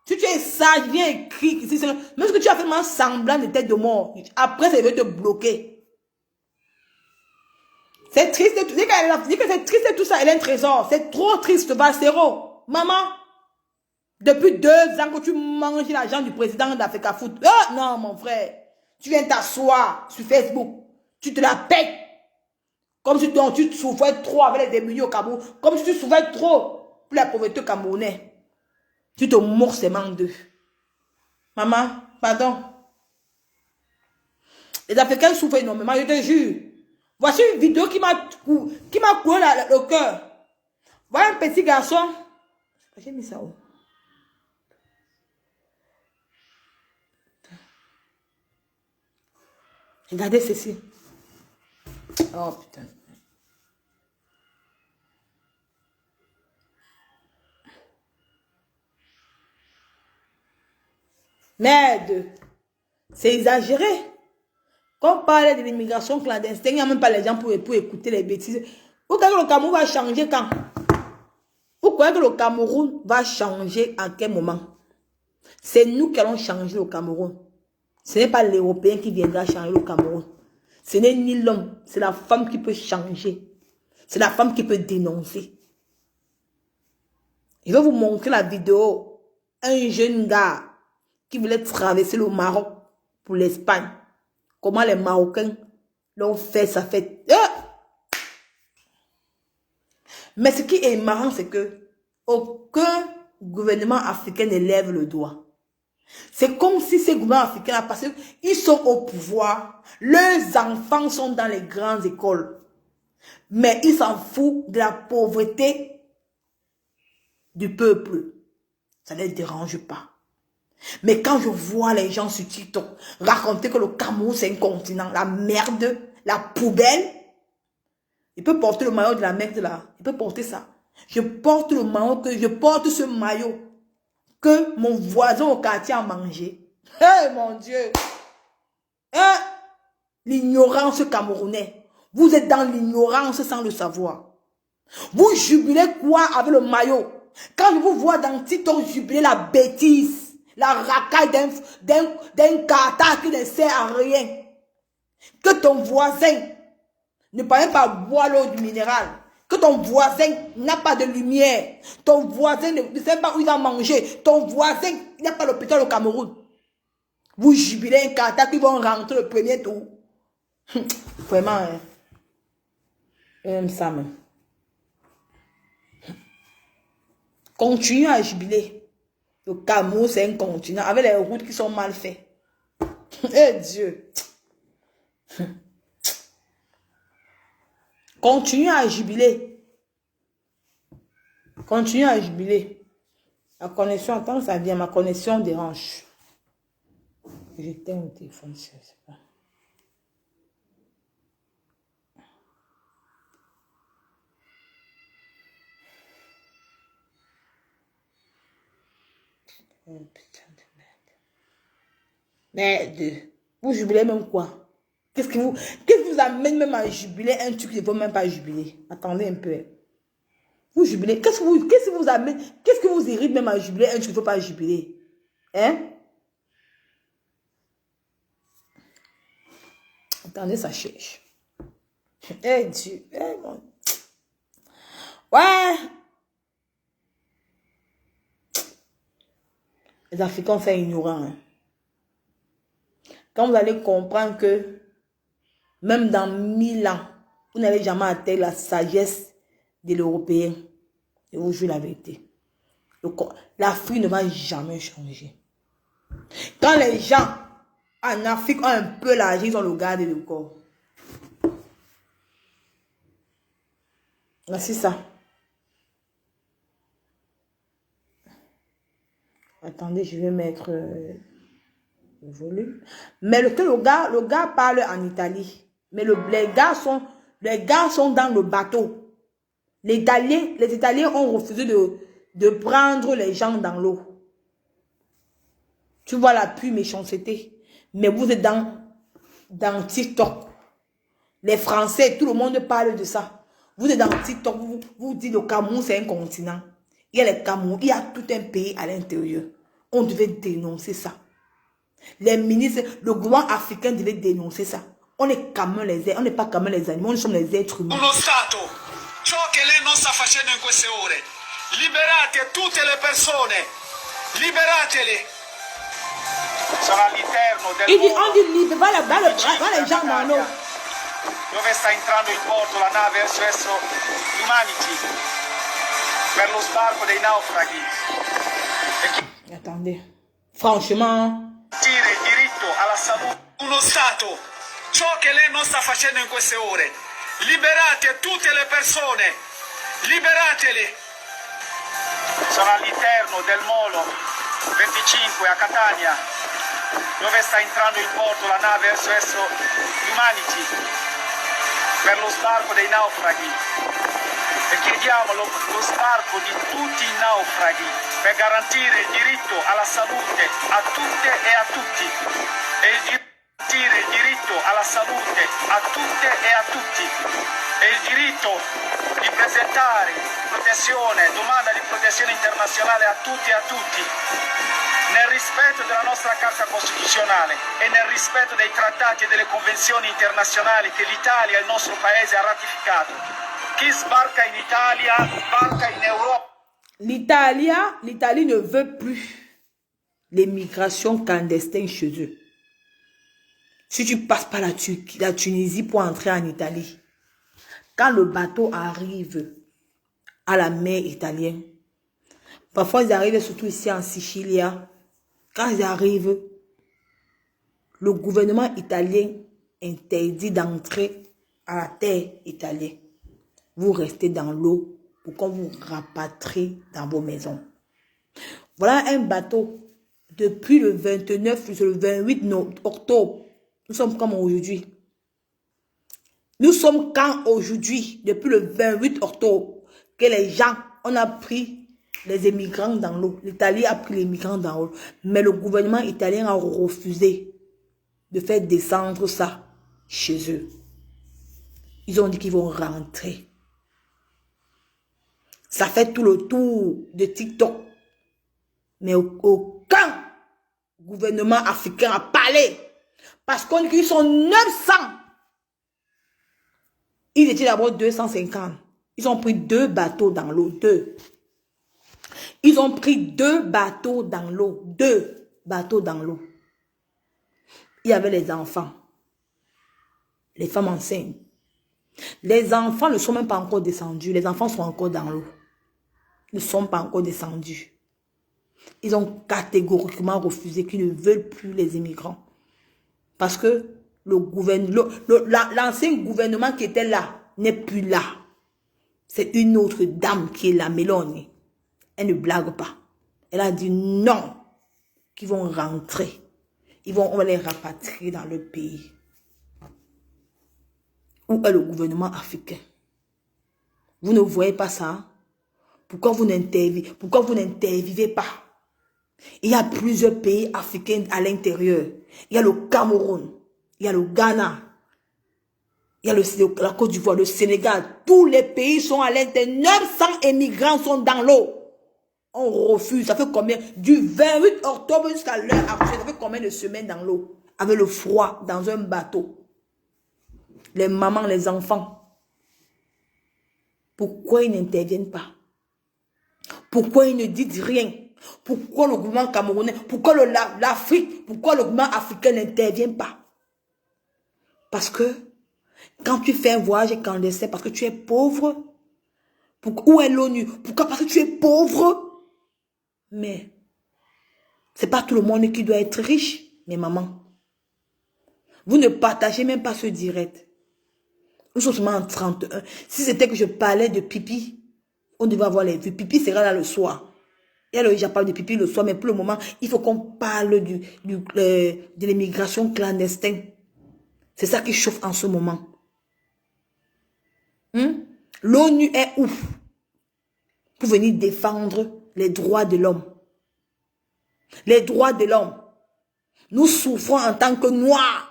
Si tu es sage, viens écrire ici. Même si tu as fait un semblant de tête de mort, après ça va te bloquer. C'est triste. Dis que c'est triste et tout ça, elle est un trésor. C'est trop triste, Valsero. Maman, depuis 2 ans que tu manges l'argent du président d'Africa Foot. Oh non, mon frère. Tu viens t'asseoir sur Facebook. Tu te la pètes. Comme si tu souffrais trop avec les démunis au Cameroun. Comme si tu souffrais trop pour la pauvreté camerounaise. Tu te mords ces manques d'eux. Maman, pardon. Les Africains souffrent énormément, je te jure. Voici une vidéo qui m'a coulé le cœur. Voilà un petit garçon. J'ai mis ça où? Regardez ceci. Oh putain. Merde. C'est exagéré. Quand on parlait de l'immigration clandestine, il n'y a même pas les gens pour écouter les bêtises. Vous croyez que le Cameroun va changer quand? Vous croyez que le Cameroun va changer à quel moment? C'est nous qui allons changer le Cameroun. Ce n'est pas l'Européen qui viendra changer le Cameroun. Ce n'est ni l'homme, c'est la femme qui peut changer. C'est la femme qui peut dénoncer. Je vais vous montrer la vidéo. Un jeune gars qui voulait traverser le Maroc pour l'Espagne. Comment les Marocains l'ont fait, ça fait... Mais ce qui est marrant, c'est que aucun gouvernement africain ne lève le doigt. C'est comme si ces gouvernements africains, parce qu'ils sont au pouvoir, leurs enfants sont dans les grandes écoles. Mais ils s'en foutent de la pauvreté du peuple. Ça ne les dérange pas. Mais quand je vois les gens sur TikTok raconter que le Cameroun c'est un continent, la merde, la poubelle, il peut porter le maillot de la merde là. Il peut porter ça. Je porte le maillot je porte ce maillot que mon voisin au quartier a mangé. Mon Dieu. L'ignorance camerounais. Vous êtes dans l'ignorance sans le savoir. Vous jubilez quoi avec le maillot? Quand je vous vois dans TikTok jubiler la bêtise, la racaille d'un kata qui ne sert à rien. Que ton voisin ne parvient pas à boire l'eau du minéral. Que ton voisin n'a pas de lumière. Ton voisin ne sait pas où il a mangé. Ton voisin n'a pas l'hôpital au Cameroun. Vous jubilez un kata qui vont rentrer le premier tour. Vraiment, hein. Même ça, même. Continuez à jubiler. Le Cameroun, c'est un continent avec les routes qui sont mal faites. Eh Dieu. Continuez à jubiler. Continuez à jubiler. La connexion, attends, ça vient. Ma connexion dérange. J'éteins le téléphone, je sais pas. Oh, putain de merde. Merde. Vous jubilez même quoi? Qu'est-ce qui vous amène même à jubiler un truc qui ne faut même pas jubiler? Attendez un peu. Vous jubilez. Qu'est-ce que vous amène? Qu'est-ce que vous irrite même à jubiler un truc qui ne faut pas jubiler? Hein? Attendez, ça cherche. Eh Dieu. Eh mon... Ouais. Les Africains sont ignorants. Hein. Quand vous allez comprendre que même dans 1000 ans, vous n'allez jamais atteindre la sagesse de l'Européen. Je vous jure la vérité. L'Afrique ne va jamais changer. Quand les gens en Afrique ont un peu l'argent, ils ont le garde et le corps. C'est ça. Attendez, je vais mettre le volume. Mais le gars parle en Italie. Mais les gars sont dans le bateau. Les Italiens ont refusé de prendre les gens dans l'eau. Tu vois la pure méchanceté. Mais vous êtes dans TikTok. Les Français, tout le monde parle de ça. Vous êtes dans TikTok, vous dites le Cameroun, c'est un continent. Il y a les Cameroun, il y a tout un pays à l'intérieur. On devait dénoncer ça. Les ministres, le gouvernement africain devait dénoncer ça. On n'est pas comme les animaux, nous sommes les êtres humains. Uno Stato, ciò che lei non sta facendo in queste ore. Liberate tutte le persone, liberatele. Sono all'interno del On dit libre, va les gens dans l'eau. Dove sta entrando il porto, la nave SOS Humanity per lo sbarco dei naufraghi. Attendez, franchement. Il diritto alla salute. Uno Stato, ciò che lei non sta facendo in queste ore. Liberate tutte le persone, liberatele. Sono all'interno del molo 25 a Catania, dove sta entrando il porto, la nave SOS Humanity per lo sbarco dei naufraghi. E chiediamo lo sbarco di tutti i naufraghi per garantire il diritto alla salute a tutte e a tutti. E garantire il diritto alla salute a tutte e a tutti. E il diritto di presentare domanda di protezione internazionale a tutti e a tutti. Nel rispetto della nostra Carta Costituzionale e nel rispetto dei trattati e delle convenzioni internazionali che l'Italia, il nostro paese, ha ratificato. Chi sbarca in Italia, sbarca in Europa. L'Italie ne veut plus l'immigration clandestine chez eux. Si tu passes par la Tunisie pour entrer en Italie, quand le bateau arrive à la mer italienne, parfois ils arrivent surtout ici en Sicile. Quand ils arrivent, le gouvernement italien interdit d'entrer à la terre italienne. Vous restez dans l'eau pour qu'on vous rapatrie dans vos maisons. Voilà un bateau depuis le 29 jusqu'au 28 octobre. Nous sommes comme aujourd'hui. Nous sommes quand aujourd'hui, depuis le 28 octobre, que les gens, on a pris les immigrants dans l'eau. L'Italie a pris les migrants dans l'eau. Mais le gouvernement italien a refusé de faire descendre ça chez eux. Ils ont dit qu'ils vont rentrer. Ça fait tout le tour de TikTok. Mais aucun gouvernement africain a parlé. Parce qu'on dit qu'ils sont 900. Ils étaient d'abord 250. Ils ont pris 2 bateaux dans l'eau. 2. Ils ont pris 2 bateaux dans l'eau. 2 bateaux dans l'eau. Il y avait les enfants. Les femmes enceintes. Les enfants ne sont même pas encore descendus. Les enfants sont encore dans l'eau. Ils ne sont pas encore descendus. Ils ont catégoriquement refusé qu'ils ne veulent plus les immigrants. Parce que l'ancien gouvernement qui était là n'est plus là. C'est une autre dame qui est là, Meloni. Elle ne blague pas. Elle a dit non, qu'ils vont rentrer. On va les rapatrier dans le pays. Où est le gouvernement africain? Vous ne voyez pas ça? Pourquoi vous n'intervivez pas? Il y a plusieurs pays africains à l'intérieur. Il y a le Cameroun, il y a le Ghana, il y a la Côte d'Ivoire, le Sénégal. Tous les pays sont à l'intérieur. 900 immigrants sont dans l'eau. On refuse. Ça fait combien? Du 28 octobre jusqu'à l'heure actuelle, ça fait combien de semaines dans l'eau? Avec le froid, dans un bateau. Les mamans, les enfants. Pourquoi ils n'interviennent pas? Pourquoi ils ne disent rien? Pourquoi le gouvernement camerounais, pourquoi l'Afrique, pourquoi le gouvernement africain n'intervient pas? Parce que quand tu fais un voyage clandestin, parce que tu es pauvre, où est l'ONU? Pourquoi? Parce que tu es pauvre. Mais c'est pas tout le monde qui doit être riche, mes mamans. Vous ne partagez même pas ce direct. Nous sommes seulement en 31. Si c'était que je parlais de pipi, on devait avoir les vues. Pipi sera là le soir. Il y a le Japon de pipi le soir, mais pour le moment, il faut qu'on parle de l'immigration clandestine. C'est ça qui chauffe en ce moment. L'ONU est où pour venir défendre les droits de l'homme? Les droits de l'homme. Nous souffrons en tant que Noirs.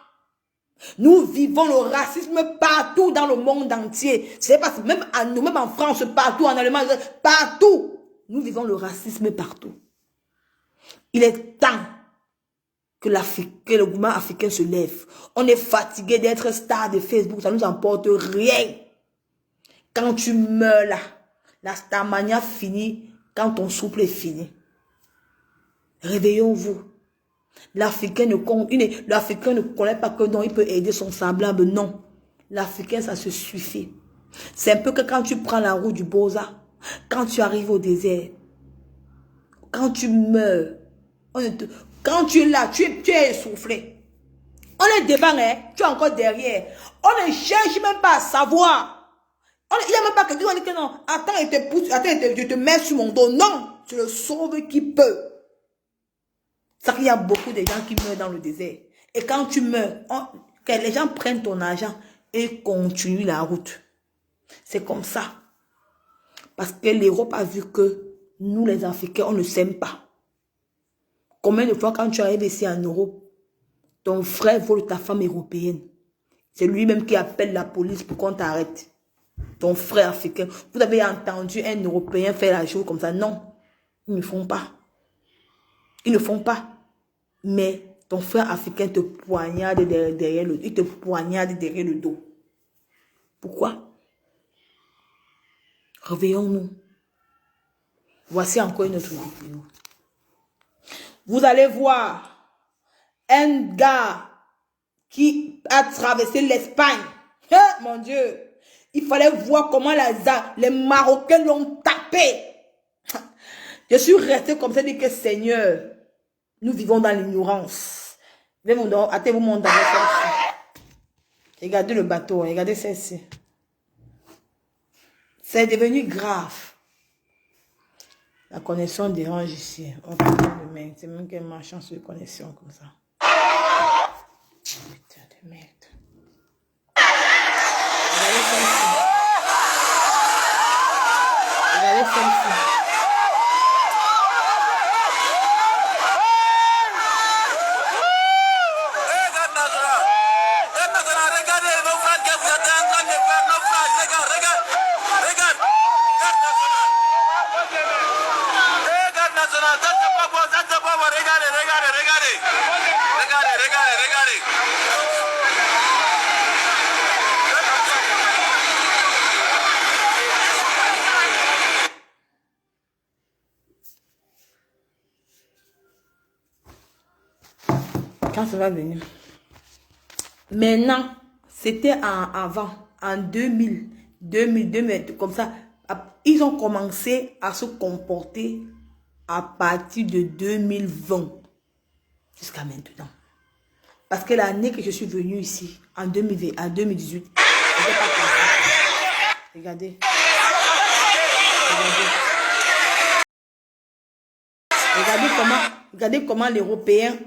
Nous vivons le racisme partout dans le monde entier. C'est parce que même à nous, même en France, partout, en Allemagne, partout, nous vivons le racisme partout. Il est temps que le gouvernement africain se lève. On est fatigué d'être star de Facebook, ça ne nous emporte rien. Quand tu meurs là, la starmania finit quand ton souffle est fini. Réveillons-vous. L'Africain ne connaît pas que non, il peut aider son semblable. Non. L'Africain, ça se suffit. C'est un peu que quand tu prends la route du Boza, quand tu arrives au désert, quand tu meurs, quand tu es là, tu es essoufflé. On est devant, hein, tu es encore derrière. On ne cherche même pas à savoir. Il n'y a même pas quelqu'un qui dit que non, attends, je te mets sur mon dos. Non, tu le sauves qui peut. C'est qu'il y a beaucoup de gens qui meurent dans le désert. Et quand tu meurs, que les gens prennent ton argent et continuent la route. C'est comme ça. Parce que l'Europe a vu que nous, les Africains, on ne s'aime pas. Combien de fois quand tu arrives ici en Europe, ton frère vole ta femme européenne. C'est lui-même qui appelle la police pour qu'on t'arrête. Ton frère africain. Vous avez entendu un Européen faire la chose comme ça? Non. Ils ne font pas. Ils ne font pas. Mais ton frère africain te poignarde derrière le dos. Il te poignarde derrière le dos. Pourquoi? Réveillons-nous. Voici encore une autre vidéo. Vous allez voir un gars qui a traversé l'Espagne. Mon Dieu. Il fallait voir comment les Marocains l'ont tapé. Je suis resté comme ça, dit que Seigneur, nous vivons dans l'ignorance. Attendez-vous mon dans regardez le bateau, regardez celle-ci. C'est devenu grave. La connexion dérange ici. On va prendre le main. C'est même qu'un marchand sur connexion comme ça. Putain de merde. Regardez celle-ci. Regardez celle-ci. Quand ça va venir. Maintenant, c'était avant, en 2000, comme ça. Ils ont commencé à se comporter à partir de 2020 jusqu'à maintenant. Parce que l'année que je suis venue ici, en 2020, en 2018, c'était pas comme ça. Regardez. Regardez comment l'Européen,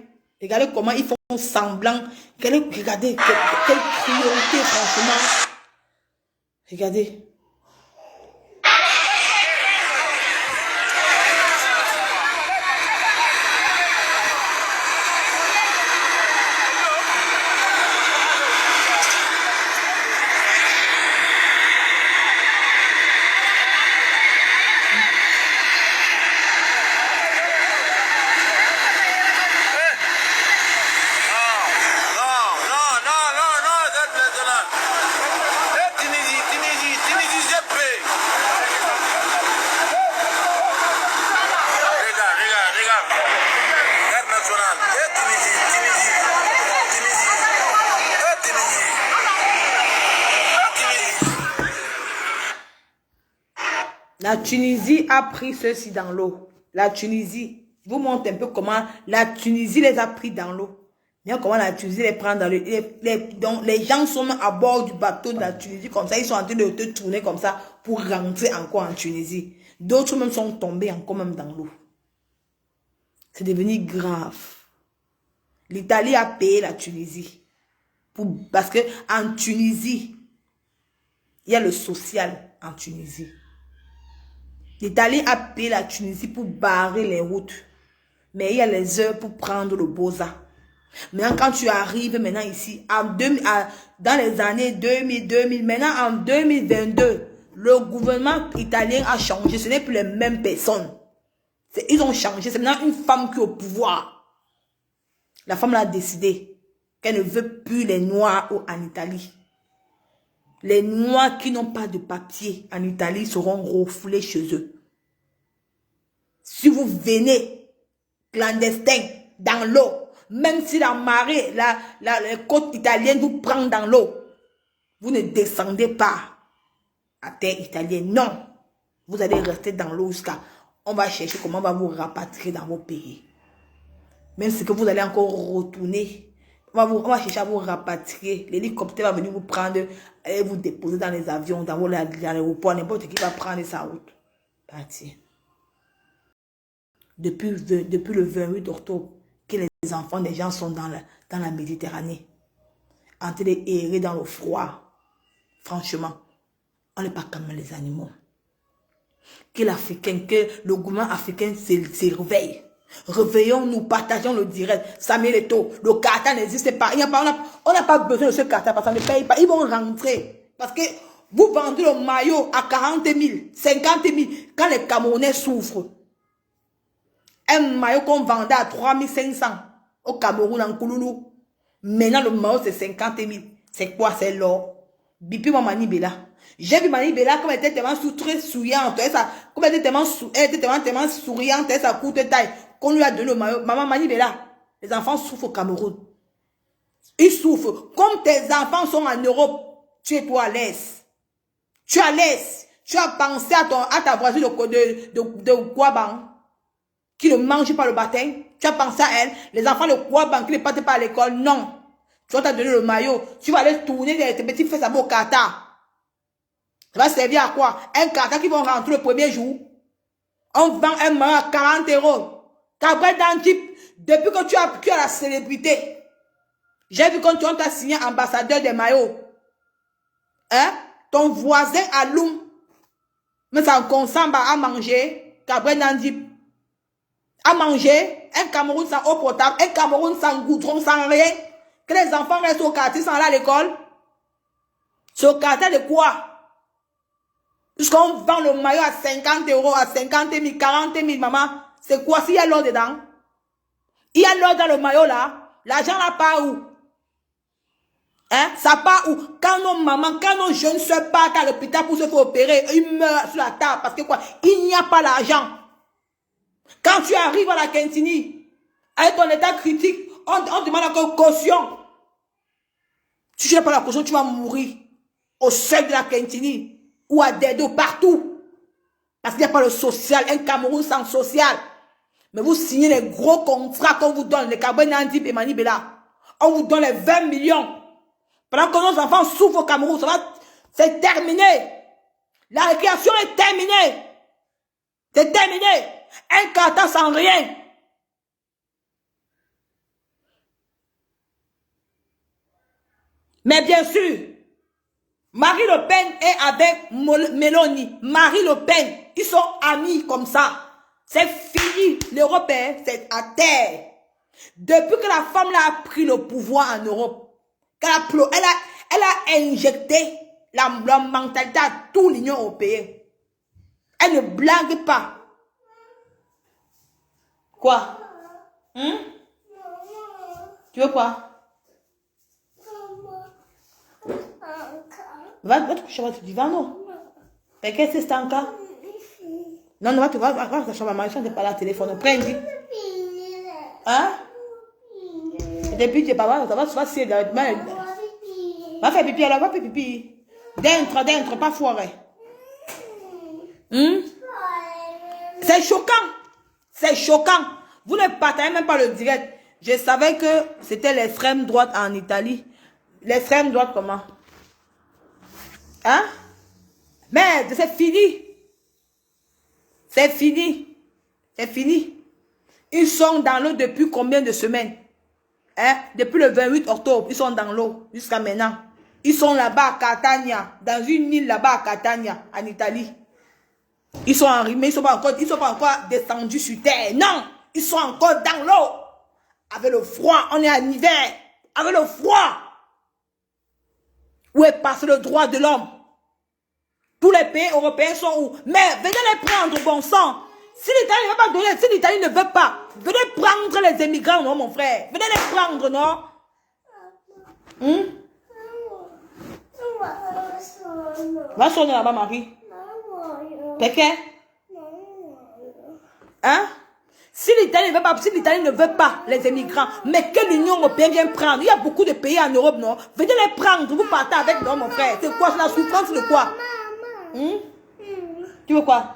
regardez comment ils font semblant. Regardez, quelle priorité, franchement. Regardez. La Tunisie a pris ceux-ci dans l'eau. La Tunisie, je vous montre un peu comment la Tunisie les a pris dans l'eau. Bien comment la Tunisie les prend dans l'eau. Donc les gens sont à bord du bateau de la Tunisie comme ça. Ils sont en train de te tourner comme ça pour rentrer encore en Tunisie. D'autres même sont tombés encore même dans l'eau. C'est devenu grave. L'Italie a payé la Tunisie. Parce que en Tunisie, il y a le social en Tunisie. L'Italie a payé la Tunisie pour barrer les routes. Mais il y a les heures pour prendre le Boza. Maintenant, quand tu arrives maintenant ici, dans les années 2000, maintenant en 2022, le gouvernement italien a changé. Ce n'est plus les mêmes personnes. Ils ont changé. C'est maintenant une femme qui est au pouvoir. La femme a décidé qu'elle ne veut plus les Noirs en Italie. Les Noirs qui n'ont pas de papier en Italie seront refoulés chez eux. Si vous venez clandestin dans l'eau, même si la marée, la côte italienne vous prend dans l'eau, vous ne descendez pas à terre italienne. Non, vous allez rester dans l'eau jusqu'à... On va chercher comment on va vous rapatrier dans vos pays. Même si que vous allez encore retourner, on va chercher à vous rapatrier. L'hélicoptère va venir vous prendre et vous déposer dans les avions, dans l'aéroport. N'importe qui va prendre sa route. Partir. Depuis le 28 octobre, que les enfants des gens sont dans la Méditerranée, en train d'errer dans le froid. Franchement, on n'est pas comme les animaux. Que le gouvernement africain s'éveille. Réveillons-nous, partageons le direct. Samuel Eto'o, le Qatar n'existe pas. On n'a pas besoin de ce Qatar parce qu'on ne paye pas. Ils vont rentrer. Parce que vous vendez le maillot à 40 000, 50 000 quand les Camerounais souffrent. Un maillot qu'on vendait à 3 500 au Cameroun, en Kouloulou. Maintenant, le maillot, c'est 50 000. C'est quoi? C'est l'or. Bipi Mani Bella. J'ai vu Mani Bella comme elle était tellement très souriante. Comme elle était tellement souriante, elle sa courte taille. Qu'on lui a donné le maillot. Maman Mani Bella, les enfants souffrent au Cameroun. Ils souffrent. Comme tes enfants sont en Europe, tu es toi à l'aise. Tu es à l'aise. Tu as pensé à ta voisine de Kouaban, qui ne mange pas le baptême. Tu as pensé à elle. Les enfants de Kouaban qui ne partent pas à l'école. Non. Tu vas te donner le maillot. Tu vas aller tourner tes petits fesses au Qatar. Ça va servir à quoi? Un Qatar qui vont rentrer le premier jour. On vend un maillot à 40 €. Gabriel Dandip, depuis que tu as la célébrité, j'ai vu quand tu as signé ambassadeur des maillots. Hein? Ton voisin à Loum, mais ça consent à manger. Gabriel Dandip. À manger. Un Cameroun sans eau potable. Un Cameroun sans goudron, sans rien. Que les enfants restent au quartier sans aller à l'école. C'est au quartier de quoi? Puisqu'on vend le maillot à 50 €, à 50 000, 40 000, maman. C'est quoi s'il y a l'or dedans? Il y a l'or dans le maillot là. L'argent là part où? Hein? Ça part où? Quand nos mamans, quand nos jeunes se partent à l'hôpital pour se faire opérer, ils meurent sur la table. Parce que quoi? Il n'y a pas l'argent. Quand tu arrives à la Quintini, avec ton état critique, on demande encore caution. Si tu n'as pas la caution, tu vas mourir au seuil de la Quintini ou à Dedo, partout. Parce qu'il n'y a pas le social, un Cameroun sans social. Mais vous signez les gros contrats qu'on vous donne, les Gabriel Dandip et Mani Bella. On vous donne les 20 millions. Pendant que nos enfants souffrent au Cameroun, c'est terminé. La récréation est terminée. C'est terminé. Un Qatar sans rien. Mais bien sûr, Marie Le Pen est avec Mélanie. Marie Le Pen, ils sont amis comme ça. C'est fini. L'Europe, c'est à terre. Depuis que la femme là a pris le pouvoir en Europe, elle a injecté la mentalité à toute l'Union européenne. Elle ne blague pas. Quoi? Tu veux quoi? Va te coucher sur le divan, non? Mais qu'est-ce que c'est encore? Non, va te chambre à maman, je ne pas la téléphone. Prends, dis. Hein? Et puis, tu es pas ça va se passer. Va faire pipi, alors, va faire pipi. D'entre, pas foiré. C'est choquant. C'est choquant. Vous ne partagez même pas le direct. Je savais que c'était l'extrême droite en Italie. L'extrême droite, comment? Hein? Merde, c'est fini. C'est fini. C'est fini. Ils sont dans l'eau depuis combien de semaines? Hein? Depuis le 28 octobre, ils sont dans l'eau jusqu'à maintenant. Ils sont là-bas à Catania, dans une île là-bas à Catania, en Italie. Ils sont arrimés, ils sont pas encore descendus sur terre. Non, ils sont encore dans l'eau. Avec le froid, on est en hiver. Avec le froid. Où est passé le droit de l'homme? Tous les pays européens sont où? Mais venez les prendre, bon sang. Si l'Italie ne veut pas donner, si l'Italie ne veut pas, venez prendre les émigrants, non, mon frère. Venez les prendre, non? Va sonner là-bas, Marie. Pourquoi? Hein? Si l'Italie ne veut pas les émigrants, mais que l'Union européenne vienne prendre, il y a beaucoup de pays en Europe, non? Venez les prendre, vous partez avec, non, mon frère. C'est quoi? C'est la souffrance de quoi? Tu veux quoi?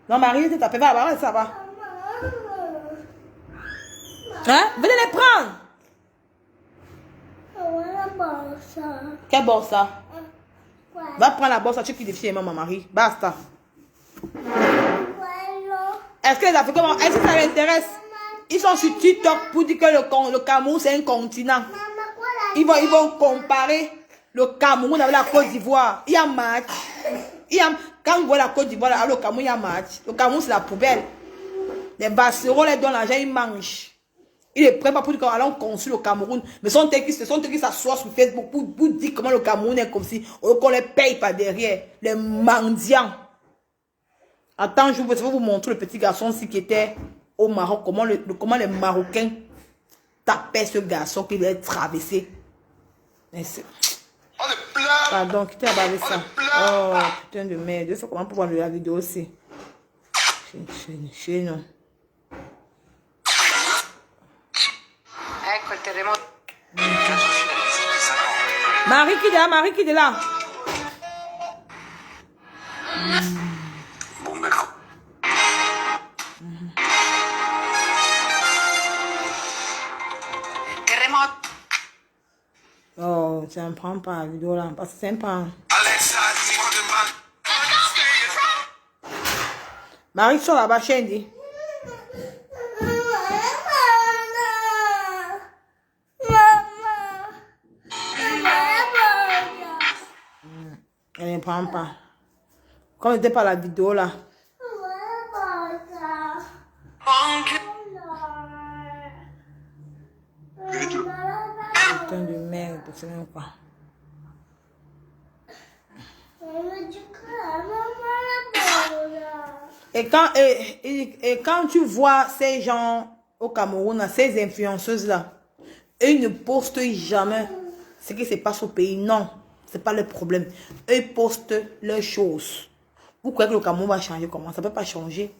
Non, Marie, tu t'appelles, va, ça va. Hein? Venez les prendre. Quelle borsa? Va prendre la borsa, tu qui défie maman, Marie. Basta. Est-ce que les Africains, est-ce que ça les intéresse? Ils sont sur TikTok pour dire que le Cameroun, c'est un continent. Ils vont comparer le Cameroun avec la Côte d'Ivoire. Il y a match. Quand vous voyez la Côte d'Ivoire, alors le Cameroun, il y a match. Le Cameroun, c'est la poubelle. Les Basseros, les donnent l'argent, ils mangent. Ils ne prennent pas pour dire qu'on construit le Cameroun. Mais ce sont eux qui s'assoient sur Facebook pour dire comment le Cameroun est comme si on les paye pas derrière. Les mendiants. Attends, je vais vous montrer le petit garçon aussi qui était au Maroc. Comment les Marocains tapaient ce garçon qui l'avait traversé. Pardon, qui t'a bavé ça? Oh, putain de merde. Je sais comment pour voir la vidéo aussi. Chez nous. Ecco il terremoto. Marie qui est là. Terremoto. Oh, tu ne prends pas la vidéo là, parce que c'est sympa. Marie sur la bas chaîne dit. Elle ne prend pas. Comme n'était pas la vidéo là. Putain de merde, c'est même pas. Et quand tu vois ces gens au Cameroun, ces influenceuses là, eux ne postent jamais ce qui se passe au pays. Non, c'est pas le problème. Eux postent leurs choses. Vous croyez que le Cameroun va changer comment? Ça ne peut pas changer.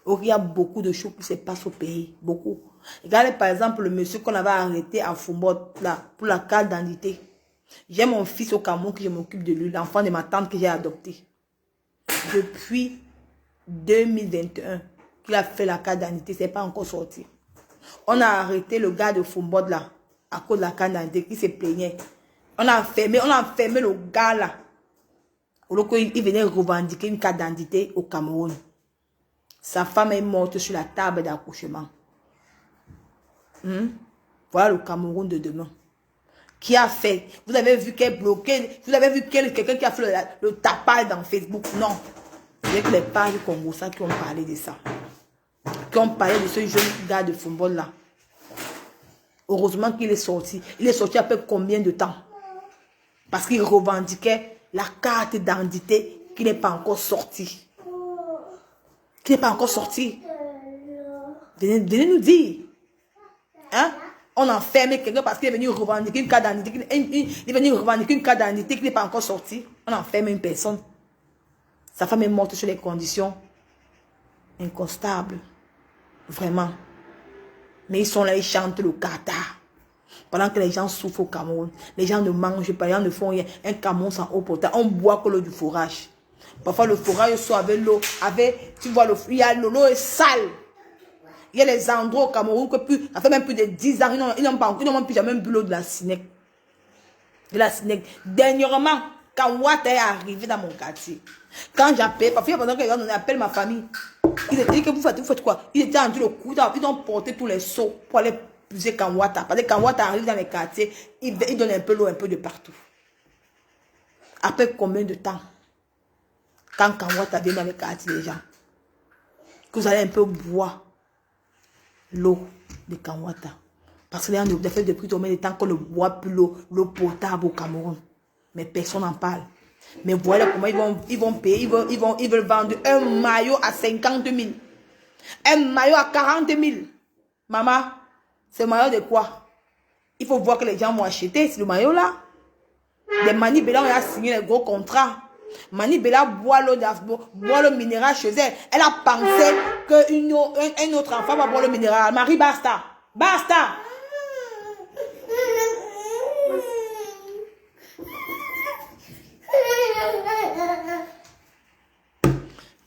Il y a beaucoup de choses qui se passent au pays. Beaucoup. Regardez par exemple le monsieur qu'on avait arrêté à Fumbot là, pour la carte d'identité. J'ai mon fils au Cameroun que je m'occupe de lui, l'enfant de ma tante que j'ai adopté. Depuis 2021 qu'il a fait la carte d'identité, c'est pas encore sorti. On a arrêté le gars de Fumbot là, à cause de la carte d'identité qui se plaignait. On a enfermé le gars là. Il venait revendiquer une carte d'identité au Cameroun. Sa femme est morte sur la table d'accouchement. Voilà le Cameroun de demain. Qui a fait? Vous avez vu qu'elle bloquait? Vous avez vu quelqu'un qui a fait le tapage dans Facebook? Non. C'est que les pages congolais qui ont parlé de ça. Qui ont parlé de ce jeune gars de football là. Heureusement qu'il est sorti. Il est sorti après combien de temps? Parce qu'il revendiquait la carte d'identité qui n'est pas encore sortie. Qui n'est pas encore sortie. Venez nous dire. Hein? On enferme quelqu'un parce qu'il est venu revendiquer une carte d'identité. Il est venu revendiquer une carte d'identité qui n'est pas encore sortie. On enferme une personne. Sa femme est morte sur des conditions inconstables. Vraiment. Mais ils sont là, ils chantent le Qatar. Pendant que les gens souffrent au Cameroun. Les gens ne mangent pas, les gens ne font rien. Un Cameroun sans eau potable. On boit que l'eau du forage. Parfois le forage soit avec l'eau. Tu vois, l'eau est sale. Il y a les endroits au Cameroun que ça fait même plus de 10 ans. Ils n'ont même plus jamais bu l'eau de la Sinec. De la Sinec. Dernièrement, Quand Watt est arrivé dans mon quartier, quand j'appelle, parfois pendant que on appelle ma famille, il était dit que vous faites quoi? Il était en train de courir, ils ont porté tous les seaux pour aller puiser quand Watt. Parce que quand Watt arrive dans les quartiers, il donne un peu l'eau, un peu de partout. Après combien de temps? Quand Watt vient dans les quartiers des gens, que vous allez un peu boire l'eau de Kanwata. Parce que les gens ont fait depuis combien de temps qu'on ne boit plus l'eau potable au Cameroun. Mais personne n'en parle. Mais voilà comment ils vont payer. Ils veulent vendre un maillot à 50 000. Un maillot à 40 000. Maman, c'est maillot de quoi? Il faut voir que les gens vont acheter ce maillot-là. Les Mani Bella ont signé les gros contrats. Mani Bella boit l'eau minéral chez elle. Elle a pensé qu'un autre enfant va boire le minéral. Marie, basta. Basta.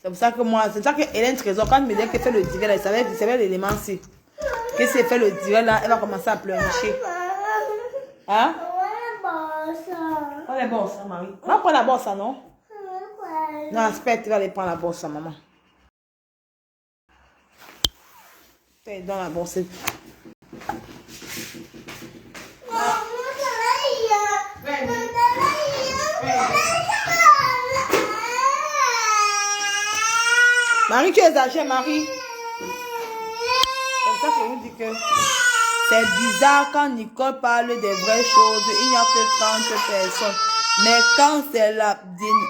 C'est pour ça que moi, c'est ça que Hélène Trésor, quand elle me dit qu'elle fait le direct, elle savait l'élément-ci. Que si elle fait le direct là, elle va commencer à pleurnicher. Hein? Prends les bosses, hein, Marie. Va prendre la bosse, non? Non, espère, tu vas aller prendre la bosse, maman. Tu dans la bosse. Marie, tu exagères, Marie. Comme ça, je vous dis que c'est bizarre quand Nicole parle des vraies choses. Il n'y a que 30 personnes. Mais quand c'est la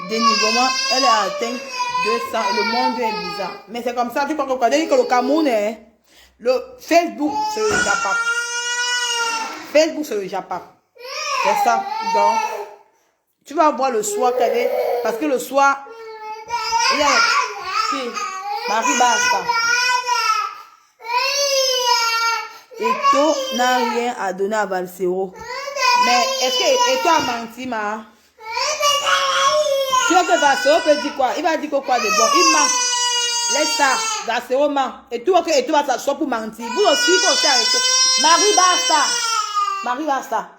dénigrement, elle est atteinte 200. Le monde est bizarre. Mais c'est comme ça, tu crois que le Cameroun est. Le Facebook, c'est le Japap. Facebook, c'est le Japap. C'est ça. Donc, tu vas voir le soir qu'elle est. Parce que le soir, il y a. Marie basta. Eto n'a rien à donner à Valsero. Mais est-ce que Eto a menti, ma? Tu vois que Valsero peut dire quoi? Il va dire quoi de bon? Il ment. Laisse ça. Valsero ment. Et tu vois que Eto va s'asseoir pour mentir. Vous aussi, il faut aussi arrêter. Marie basta. Marie basta.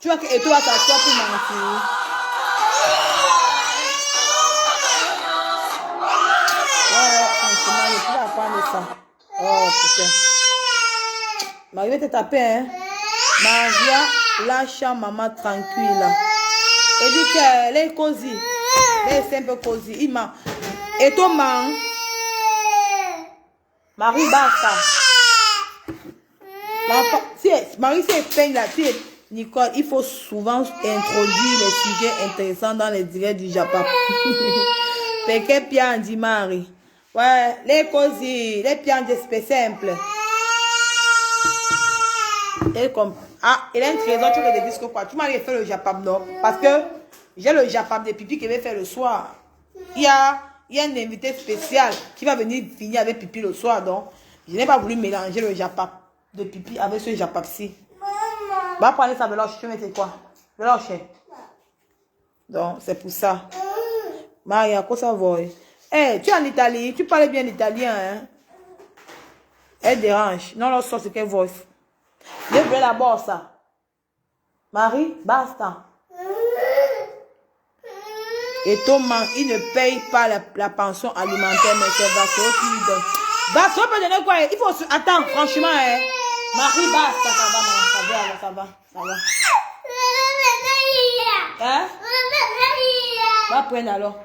Tu vois que Eto va s'asseoir pour mentir. Tu vas apprendre ça. Oh putain. Marie va te taper, hein. Maria lâche maman tranquille. Elle dit qu'elle est cosy. Elle est un peu cosy. Il ment. Et toi, man. Marie basta. Marie s'est peint là-dessus. Nicole, il faut souvent introduire les sujets intéressants dans les directs du Japon. Perché piangi, Marie? Ouais, les cosy, les piangi simples. Et comme, ah, Hélène Trésor, tu veux des disques quoi? Tu m'as fait le Japap, non? Parce que j'ai le Japap de pipi qui va faire le soir. Il y a un invité spécial qui va venir finir avec pipi le soir, donc je n'ai pas voulu mélanger le Japap de pipi avec ce Japap-ci. Va prendre ça, veloce, tu mets quoi? Veloce. Donc, c'est pour ça. Maria, quoi ça va? Eh, tu es en Italie, tu parles bien l'italien, hein? Elle dérange. Non, non, ça, c'est quelle voix? Lève la bosse. Marie, basta. Et Thomas, il ne paye pas la pension alimentaire, mais c'est Vasseur qui lui donne. Vasseur peut donner quoi? Il faut... Attends, franchement, hein? Marie, basta, ça va, maman, ça va, ça va, ça va. Hein? Va prendre alors.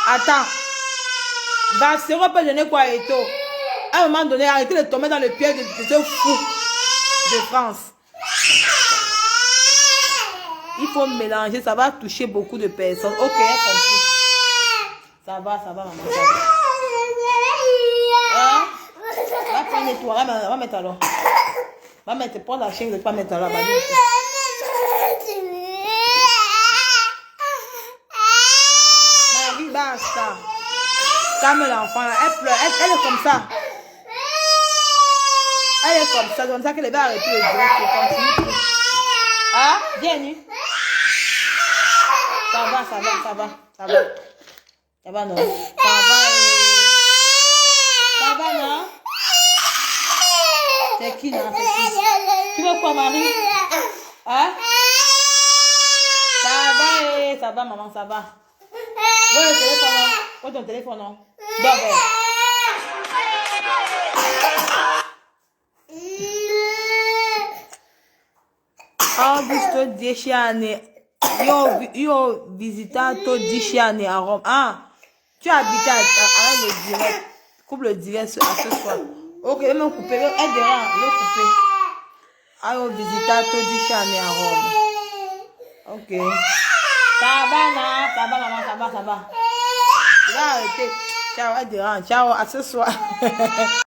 Attends. Vasseur peut donner quoi, Eto? À un moment donné, arrêtez de tomber dans le piège de ce fou de France. Il faut mélanger, ça va toucher beaucoup de personnes. Ok, compris. Ça va, maman. Ça va. Hein? Va prendre toi, va mettre alors. Va mettre, prends la chaîne, ne pas mettre là. Marie, basta. Calme l'enfant, elle pleure, elle est comme ça. Elle est comme ça, c'est comme ça qu'elle va arrêter le direct. Ah, viens. Ça va. Ça va, non? Ça va, non? C'est qui, non? Tu veux quoi, Marie? Hein? Ça va, maman, ça va. Où est le téléphone? Où est ton téléphone? D'abord. Ah, visto 10 anni. Io ho visitato 10 anni a Rome. Ah, tu as habité à le direct. Coupe le direct à ce soir. Ok, je vais me couper. Elle dérange, je vais couper. Ah, ho visitato 10 anni a Rome. Ok. Ça va, maman, ça va. Je vais arrêter. Ciao, elle dérange. Ciao, à ce soir.